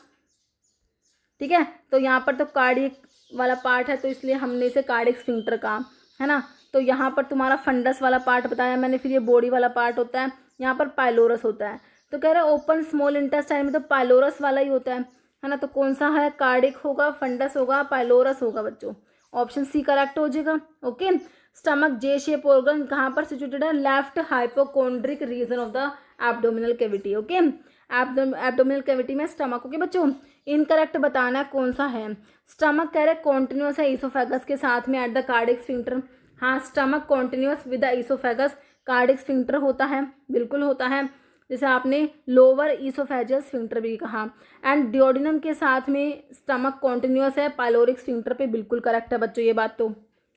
ठीक है। तो यहाँ पर तो कार्डियक वाला पार्ट है तो इसलिए हमने इसे कार्डियक स्फिंक्टर कहा, है ना। तो यहाँ पर तुम्हारा फंडस वाला पार्ट बताया मैंने, फिर ये बॉडी वाला पार्ट होता है, यहाँ पर पाइलोरस होता है। तो कह रहे हैं ओपन स्मॉल इंटेस्टाइन में तो पाइलोरस वाला ही होता है ना। तो कौन सा है, कार्डियक होगा, फंडस होगा, पाइलोरस होगा बच्चों, ऑप्शन सी करेक्ट हो जाएगा। Okay, stomach J shape organ कहाँ पर सिचुएटेड है, left hypochondriac region of the abdominal cavity. Okay, abdominal cavity में स्टमक। ओके बच्चों, इनकरेक्ट बताना कौन सा है, स्टमक कह रहे कॉन्टिन्यूस है ईसोफेगस के साथ में एट द कार्डियक स्फिंक्टर। हाँ, stomach continuous with the oesophagus, cardiac sphincter होता है, बिल्कुल होता है, जैसे आपने लोअर ईसोफेजियल स्फिंक्टर भी कहा। एंड डिओडिनम के साथ में स्टमक कॉन्टिन्यूस है पाइलोरिक स्फिंक्टर पे, बिल्कुल करेक्ट है बच्चों ये बात तो,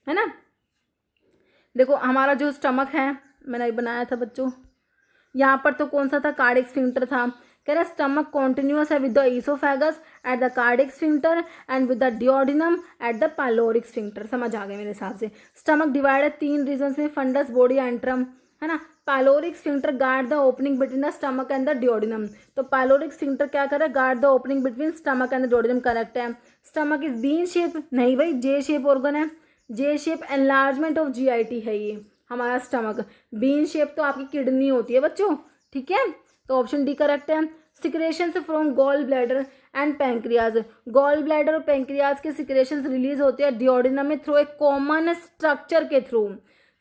है ना। देखो हमारा जो स्टमक है मैंने बनाया था बच्चों, यहाँ पर तो कौन सा था, कार्डियक स्फिंक्टर था, कह रहा स्टमक कॉन्टिन्यूअस है with the oesophagus at the cardiac sphincter and with the duodenum at the pyloric sphincter. समझ आ गए मेरे हिसाब से। स्टमक डिवाइडेड 3 रीजन्स में, फंडस, बॉडी, एंट्रम, है ना। Pyloric sphincter guard the opening between the stomach and the duodenum. तो pyloric sphincter क्या करे, guard the opening between stomach and the duodenum. Correct है। स्टमक इज बीन शेप, नहीं भाई जे shape organ है, J shape enlargement of GIT है ये हमारा स्टमक। बीन शेप तो आपकी किडनी होती है बच्चों, ठीक है। तो ऑप्शन डी करेक्ट है। Secretions from gall bladder and pancreas, gall bladder और पैंक्रियाज के सिक्रेशंस रिलीज होते हैं डिओडिनम में थ्रू एक कॉमन स्ट्रक्चर के थ्रू।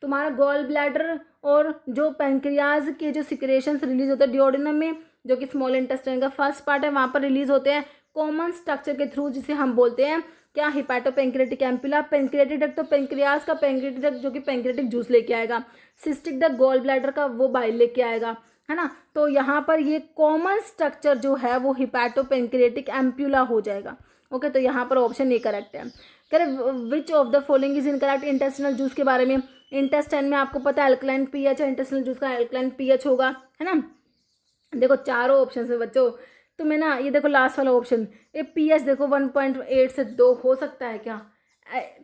तुम्हारा गॉल ब्लैडर और जो पैंक्रियाज के जो सिक्रेशंस रिलीज होते हैं डिओडिनम में, जो कि स्मॉल इंटेस्टाइन का फर्स्ट पार्ट है, वहाँ पर रिलीज होते हैं कॉमन स्ट्रक्चर के थ्रू, जिसे हम बोलते हैं क्या, हिपैटोपेंक्रेटिक एम्पुला। पेंक्रेटिक डक्ट तो पेंक्रियाज का पेंक्रेटिक डक्ट जो कि पेंक्रेटिक जूस लेके आएगा। सिस्टिक डक्ट गॉल ब्लैडर का वो बाइल लेके आएगा, है ना। तो यहाँ पर ये कॉमन स्ट्रक्चर जो है वो हिपैटोपेंक्रेटिक एम्पुला हो जाएगा। ओके, तो यहाँ पर ऑप्शन ए करेक्ट है। Correct. Which of the following is incorrect. Intestinal juice के बारे में, इंटेस्टाइन में आपको पता है अल्कलाइन पीएच है, इंटेस्टिनल जूस का अल्कलाइन पीएच होगा, है ना। देखो चारों ऑप्शन है बच्चों, तुम्हें ना ये देखो लास्ट वाला ऑप्शन, ये पीएच देखो 1.8 से 2 हो सकता है क्या,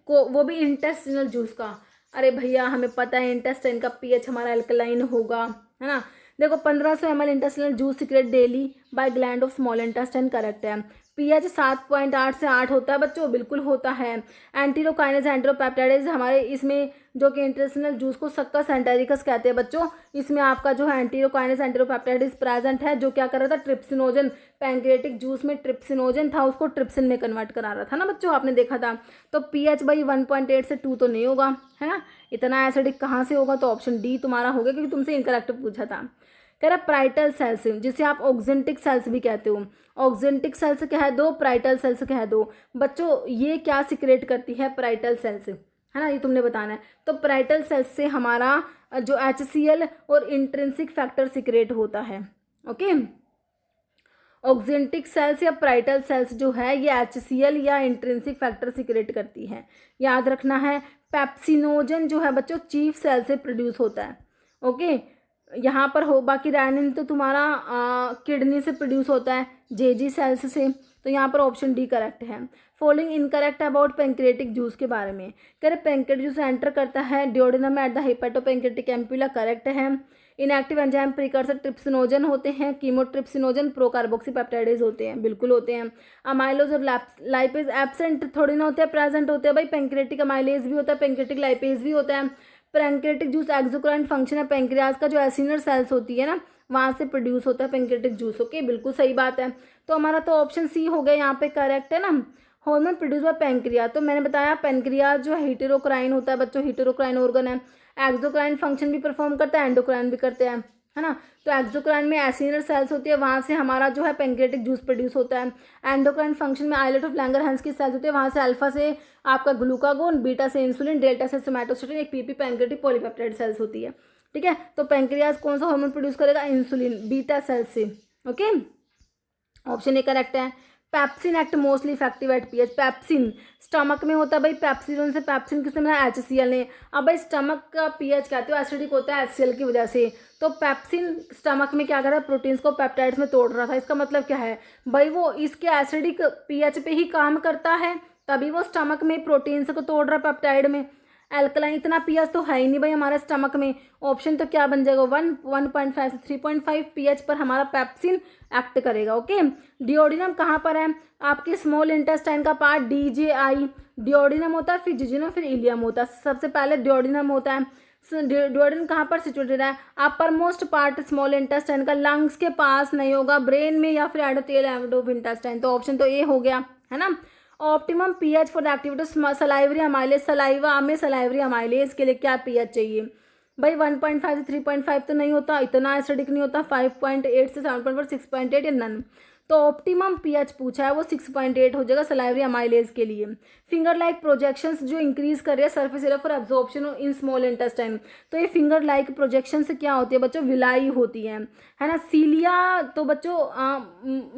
वो भी इंटेस्टिनल जूस का। अरे भैया हमें पता है इंटेस्टाइन का पीएच हमारा अल्कलाइन होगा, है ना। देखो 1500 ml intestinal juice secrete daily by gland of small intestine. Correct है। पीएच 7.8 से 8 होता है बच्चों, बिल्कुल होता है। एंटीरोकाइनेज एंटीरोपेप्टाइडेज हमारे इसमें जो कि इंटेस्टिनल जूस को सक्कस एंटेरिकस कहते हैं बच्चों, इसमें आपका जो है एंटीरोकाइनेज एंटीरोपेप्टाइडेज प्रेजेंट है, जो क्या कर रहा था, ट्रिप्सिनोजन, पैंक्रेटिक जूस में ट्रिप्सिनोजन था, उसको ट्रिप्सिन में कन्वर्ट करा रहा था ना बच्चों, आपने देखा था। तो पीएच भाई 1.8 से 2 तो नहीं होगा, है ना। इतना एसिडिक कहाँ से होगा, तो ऑप्शन डी तुम्हारा होगा, क्योंकि तुमसे इनकरेक्ट पूछा था। कह रहा प्राइटल सेल्स, जिसे आप ऑक्जेंटिक सेल्स भी कहते हो, ऑक्जेंटिक सेल्स कह दो, प्राइटल सेल्स कह दो बच्चों। ये क्या सिक्रेट करती है, प्राइटल सेल्स, है ना, ये तुमने बताना है। तो प्राइटल सेल्स से हमारा जो HCl और इंट्रिंसिक फैक्टर सिक्रेट होता है। ओके, ऑक्जेंटिक सेल्स या प्राइटल सेल्स जो है ये HCl या इंट्रिंसिक फैक्टर सिक्रेट करती है, याद रखना है। पेप्सिनोजन जो है बच्चों चीफ सेल से प्रोड्यूस होता है। ओके, यहाँ पर हो, बाकी रैनिन तो तुम्हारा किडनी से प्रोड्यूस होता है, जेजी सेल्स से। तो यहाँ पर ऑप्शन डी करेक्ट है। Following incorrect about pancreatic juice के बारे में, कह रहे पेंक्रेटिक जूस एंटर करता है duodenum at the hepatopancreatic ampulla. Correct है। इनएक्टिव एंजाइम प्रिकर्सर ट्रिप्सिनोजन होते हैं, कीमोट्रिप्सिनोजन प्रोकार्बोक्सीपेप्टाइडेज होते हैं, बिल्कुल होते हैं। अमाइलोज और लाइपेज एब्सेंट थोड़ी ना होते हैं, प्रेजेंट होते हैं भाई। पेंक्रेटिक अमाइलेज भी होता है, पेंक्रेटिक लाइपेज भी होता है। पेंक्रेटिक जूस एक्सोक्राइन फंक्शन है, पेंक्रियाज का जो एसिनर सेल्स होती है ना, वहाँ से प्रोड्यूस होता है पेंक्रेटिक जूस। ओके, बिल्कुल सही बात है। तो हमारा तो ऑप्शन सी हो गया यहाँ पे करेक्ट है ना, हार्मोन प्रोड्यूस बाय पेंक्रिया। तो मैंने बताया पेंक्रिया जो हेटेरोक्राइन होता है बच्चों, हेटेरोक्राइन ऑर्गन है। एक्सोक्राइन फंक्शन भी परफॉर्म करता है, एंडोक्राइन भी करते हैं, है ना। तो एक्सोक्राइन में एसिनर सेल्स होती है, वहाँ से हमारा जो है पेंक्रेटिक जूस प्रोड्यूस होता है। एंडोक्राइन फंक्शन में आइलेट ऑफ लैंगरहैंस की सेल्स होती है, वहाँ से अल्फा से आपका ग्लूकागोन, बीटा से इंसुलिन, डेल्टा से सोमैटोस्टेटिन, एक पीपी पेंक्रेटिक पॉलीपेप्टाइड सेल्स होती है। ठीक है, तो पेंक्रियाज कौन सा हार्मोन प्रोड्यूस करेगा, इंसुलिन, बीटा सेल्स से। ओके, ऑप्शन ए करेक्ट है। Pepsin act mostly effective eight pH, pepsin stomach में होता है भाई, पैप्सिन से पैप्सिन किसने बनाया, HCl ने। अब भाई स्टमक का पीएच कहते हो एसिडिक होता है HCl की वजह से, तो पैप्सिन स्टमक में क्या कर रहा है, प्रोटीन्स को पेप्टाइड्स में तोड़ रहा था। इसका मतलब क्या है भाई, वो इसके एसिडिक पीएच पे ही काम करता है, तभी वो स्टमक में प्रोटीन्स को तोड़ रहा है पेप्टाइड में। एल्कलाइन इतना पीएच तो है ही नहीं भाई हमारे स्टमक में। ऑप्शन तो क्या बन जाएगा, 1.5 से 3.5 पीएच पर हमारा पैप्सिन एक्ट करेगा। ओके, डिओडिनम कहाँ पर है, आपके स्मॉल इंटेस्टाइन का पार्ट DJI, डिओडिनम होता है, फिर जिजिनम, फिर इलियम होता है। सबसे पहले डिओडिनम होता है। डिओडिनम कहाँ पर सिचुएटेड है, upper most part small intestine का, लंग्स के पास नहीं होगा, ब्रेन में या फिर एंडोथेलियल एंड ऑफ इंटेस्टाइन। तो ऑप्शन तो ए हो गया, है ना। Optimum pH for the activity salivary amylase, saliva में सलाइवरी अमाइलेज के लिए क्या पीएच चाहिए भाई, 1.5 से 3.5 तो नहीं होता, इतना एसिडिक नहीं होता। 5.8 से 7.4, 6.8 या नन। तो ऑप्टिमम पीएच पूछा है वो 6.8 हो जाएगा सलाइवरी अमाइलेज के लिए। फिंगर लाइक प्रोजेक्शंस जो इंक्रीज कर रहे हैं surface area for absorption in small intestine, तो ये फिंगर लाइक प्रोजेक्शन से क्या होती है बच्चों, विलाई होती है ना। सीलिया तो बच्चों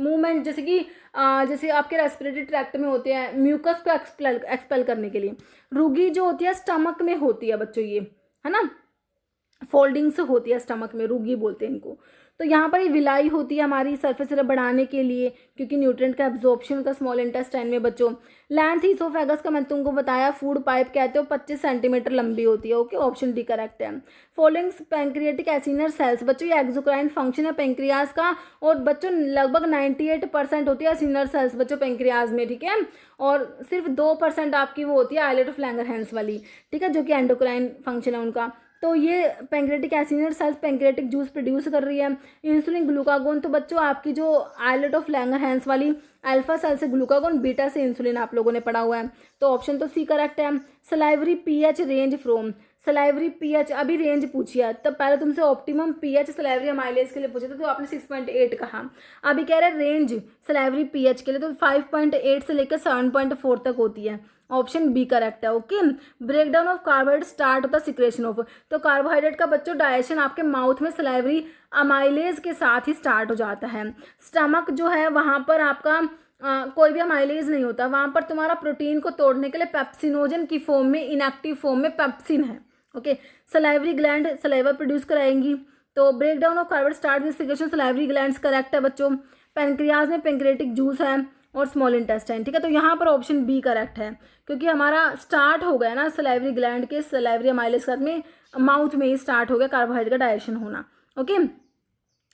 मूवमेंट जैसे कि जैसे आपके रेस्पिरेटरी ट्रैक्ट में होते हैं, म्यूकस को एक्सपेल करने के लिए। रुगी जो होती है स्टमक में होती है बच्चों, ये है ना, फोल्डिंग से होती है स्टमक में, रुगी बोलते हैं इनको। तो यहाँ पर ये विलाई होती है हमारी सरफेस एरिया बढ़ाने के लिए, क्योंकि न्यूट्रिएंट का एब्जॉर्प्शन का स्मॉल इंटेस्टाइन में बच्चों। लेंथ ईसोफेगस का मैं तुमको बताया, फूड पाइप कहते हो, 25 सेंटीमीटर लंबी होती है। ओके, ऑप्शन डी करेक्ट है। फॉलोइंग पैंक्रियाटिक एसिनर सेल्स, बच्चों ये एक्सोक्राइन फंक्शन है पेंक्रियाज का, और बच्चों लगभग 98% होती है एसिनर सेल्स बच्चों पेंक्रियाज में, ठीक है। और सिर्फ 2% आपकी वो होती है आइलेट ऑफ लैंगरहैंस वाली, ठीक है, जो कि एंडोक्राइन फंक्शन है उनका। तो ये pancreatic acinar cells pancreatic juice produce कर रही है। इंसुलिन ग्लूकागोन, तो बच्चों आपकी जो आइलेट ऑफ लैंगरहैंस वाली अल्फा सेल से ग्लूकागोन, बीटा से इंसुलिन आप लोगों ने पढ़ा हुआ है, तो ऑप्शन तो सी करेक्ट है। Salivary pH range from, salivary pH अभी रेंज पूछी है, तब पहले तुमसे ऑप्टिमम पीएच सलाइवरी अमाइलेज के लिए पूछे थे तो आपने 6.8 कहा, अभी कह रहे हैं रेंज सलाइवरी पीएच के लिए तो 5.8 से लेकर 7.4 तक होती है। ऑप्शन बी करेक्ट है। Okay, breakdown of carbohydrate start होता है सिक्रेशन ऑफ, तो कार्बोहाइड्रेट का बच्चों डाइजेशन आपके माउथ में सलाइवरी अमाइलेज के साथ ही स्टार्ट हो जाता है। स्टमक जो है वहाँ पर आपका कोई भी अमाइलेज नहीं होता, वहाँ पर तुम्हारा प्रोटीन को तोड़ने के लिए पेप्सिनोजन की फॉर्म में, इनएक्टिव फॉर्म में पेप्सिन है। Okay, salivary gland saliva produce कराएंगी, तो breakdown of carbohydrate start with secretion salivary glands correct है बच्चों। पैंक्रियाज में पैंक्रियाटिक जूस है और स्मॉल इंटेस्टाइन, ठीक है, तो यहाँ पर ऑप्शन बी करेक्ट है, क्योंकि हमारा स्टार्ट हो गया ना सलाइवरी ग्लैंड के सलाइवरी अमाइलेज के साथ में माउथ में ही स्टार्ट हो गया कार्बोहाइड्रेट का डाइजेशन होना। Okay,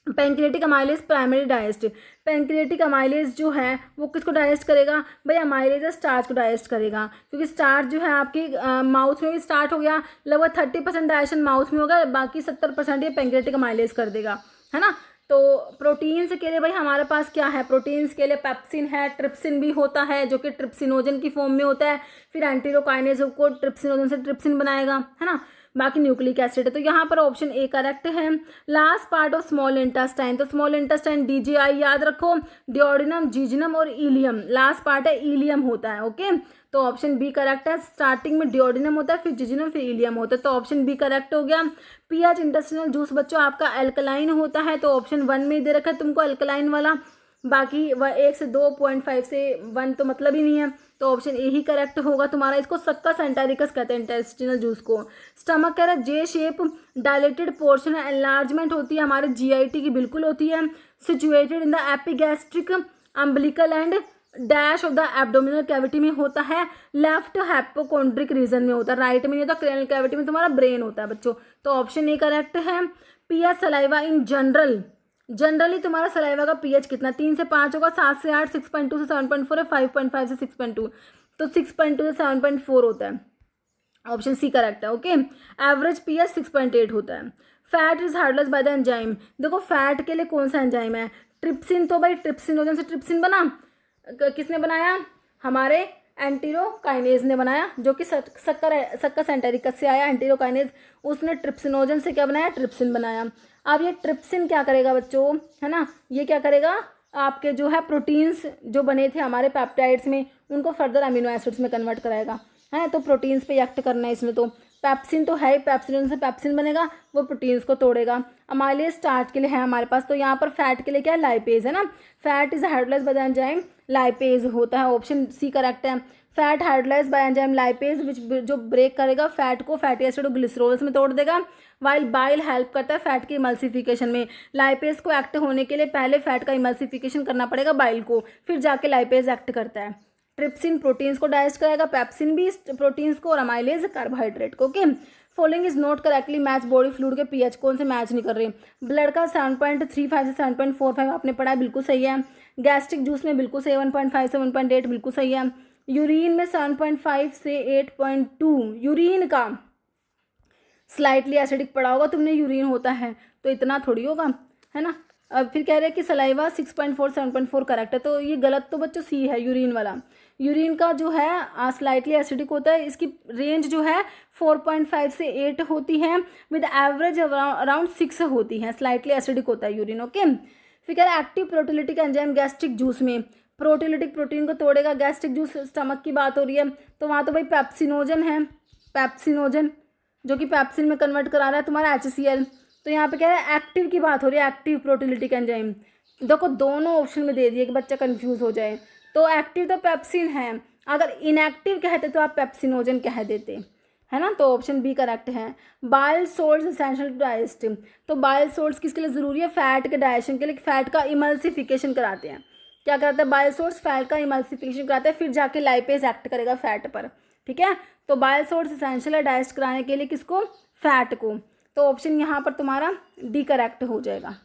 pancreatic amylase primary digest, pancreatic amylase जो है वो किसको डाइजेस्ट करेगा भाई, अमाइलेज स्टार्च को डाइजेस्ट करेगा, क्योंकि स्टार्च जो है आपकी माउथ में भी स्टार्ट हो गया, लगभग 30% डाइजेशन माउथ में होगा, बाकी 70% ये पैंक्रियाटिक अमाइलेज कर देगा, है ना। तो प्रोटीन्स के लिए भाई हमारे पास क्या है, प्रोटीन्स के लिए पेप्सिन है, ट्रिप्सिन भी होता है जो कि ट्रिप्सिनोजन की फॉर्म में होता है, फिर एंटीरोकाइनेज को ट्रिप्सिनोजन से ट्रिप्सिन बनाएगा, है ना, बाकी न्यूक्लिक एसिड है, तो यहाँ पर ऑप्शन ए करेक्ट है। Last part of small intestine, तो स्मॉल इंटेस्टाइन डीजीआई याद रखो, डिओडिनम, जीजनम और इलियम, लास्ट पार्ट है इलियम होता है। ओके, तो ऑप्शन बी करेक्ट है, स्टार्टिंग में डिओडिनम होता है, फिर जीजनम, फिर इलियम होता है, तो ऑप्शन बी करेक्ट हो गया। पीएच इंटेस्टिनल जूस बच्चों आपका एल्कलाइन होता है, तो ऑप्शन 1 में ही दे रखा है तुमको एल्कलाइन वाला, बाकी 1 से 2.5 से 1 तो मतलब ही नहीं है, तो ऑप्शन ए ही करेक्ट होगा तुम्हारा। इसको सक्कस एंटेरिकस कहते हैं इंटेस्टिनल जूस को। स्टमक कह रहा है जे शेप डायलेटेड पोर्शन है, एनलार्जमेंट होती है हमारे जीआईटी की बिल्कुल होती है, situated in the epigastric umbilical and dash of the abdominal cavity में होता है, लेफ्ट हाइपोकोंड्रिक रीजन में होता है, राइट में नहीं होता, क्रेनियल कैविटी में तुम्हारा ब्रेन होता है बच्चों, तो ऑप्शन ए करेक्ट है। पीएच सलाइवा इन जनरली तुम्हारा सलाइवा का पीएच कितना, 3 से 5 होगा, 7 से 8, 6.2 से 7.4 है, 5.5 से 6.2, तो 6.2 से 7.4 होता है, ऑप्शन सी करेक्ट है। ओके, एवरेज पीएच 6.8 होता है। Fat is hydrolysed by the enzyme, देखो फैट के लिए कौन सा एंजाइम है, ट्रिप्सिन, तो भाई ट्रिप्सिनोजन से ट्रिप्सिन बना, किसने बनाया, हमारे एंटीरोकाइनेज ने बनाया, जो कि सक्कस एंटेरिकस से आया एंटीरोकाइनेज, उसने ट्रिप्सिनोजन से क्या बनाया, ट्रिप्सिन बनाया। अब ये ट्रिप्सिन क्या करेगा बच्चों, है ना, ये क्या करेगा, आपके जो है प्रोटीन्स जो बने थे हमारे पेप्टाइड्स में उनको फर्दर अमीनो एसिड्स में कन्वर्ट कराएगा, है, तो प्रोटीन्स पे एक्ट करना है इसमें, तो पेप्सिन तो है, पेप्सिन से पेप्सिन बनेगा, वो प्रोटीन्स को तोड़ेगा। अमाइलेज स्टार्च के लिए है हमारे पास, तो यहाँ पर फैट के लिए क्या है, लाइपेज, है ना, fat is hydrolysed bye the enzyme lipase होता है, ऑप्शन सी करेक्ट है। Fat hydrolysed bye enzyme lipase विच जो ब्रेक करेगा फैट को फैटी एसिड और ग्लिसरोल्स में तोड़ देगा, वाइल बाइल हेल्प करता है फैट की इमल्सिफिकेशन में। लाइपेज को एक्ट होने के लिए पहले फैट का इमल्सिफिकेशन करना पड़ेगा बाइल को, फिर जाके लाइपेज एक्ट करता है। ट्रिप्सिन प्रोटीन्स को डाइजेस्ट करेगा, पेप्सिन भी प्रोटीन्स को, और अमाइलेज कार्बोहाइड्रेट को। Okay, following is not correctly match body fluid के पीएच, कौन से मैच नहीं कर रहे, ब्लड का 7.35 से 7.45 आपने पढ़ा है, बिल्कुल सही है। गैस्ट्रिक जूस में बिल्कुल सही, 1.5 से 1.8 बिल्कुल सही है। यूरिन में 7.5 से 8.2, यूरिन का स्लाइटली एसिडिक पड़ा होगा तुमने, यूरिन होता है तो इतना थोड़ी होगा, है ना। अब फिर कह रहे हैं कि सलाइवा 6.4 7.4 करेक्ट है, तो ये गलत तो बच्चों सी है, यूरिन वाला। यूरिन का जो है स्लाइटली एसिडिक होता है, इसकी रेंज जो है 4.5 से 8 होती है, विद एवरेज अराउंड 6 होती है, स्लाइटली एसिडिक होता है यूरिन। ओके, फिर कह रहे हैं एक्टिव प्रोटीलिटिक एंजाइम गैस्ट्रिक जूस में, प्रोटीलिटिक प्रोटीन को तोड़ेगा, गैस्ट्रिक जूस स्टमक की बात हो रही है, तो वहाँ तो भाई पेप्सिनोजन है, पेप्सिनोजन जो कि पेप्सिन में कन्वर्ट करा रहा है तुम्हारा HCl, तो यहाँ पे क्या है, एक्टिव की बात हो रही है, एक्टिव प्रोटीलिटिक एंजाइम। देखो दोनों ऑप्शन में दे दिए कि बच्चा कंफ्यूज हो जाए, तो एक्टिव तो पेप्सिन है, अगर इनएक्टिव कहते तो आप पेप्सिनोजन कह देते, है ना, तो ऑप्शन बी करेक्ट है। Bile salts essential to digest, तो बाइल सोल्ट्स किसके लिए ज़रूरी है, फैट के डाइजेशन के लिए, फैट का इमल्सिफिकेशन कराते हैं। क्या कराता है बाइल सोल्ट्स, फैट का इमल्सिफिकेशन कराता है, फिर जाके लाइपेज एक्ट करेगा फैट पर, ठीक है। तो बाइल सोल्ट्स एसेंशियल है डाइजेस्ट कराने के लिए किसको, फैट को। तो ऑप्शन यहाँ पर तुम्हारा डी करेक्ट हो जाएगा।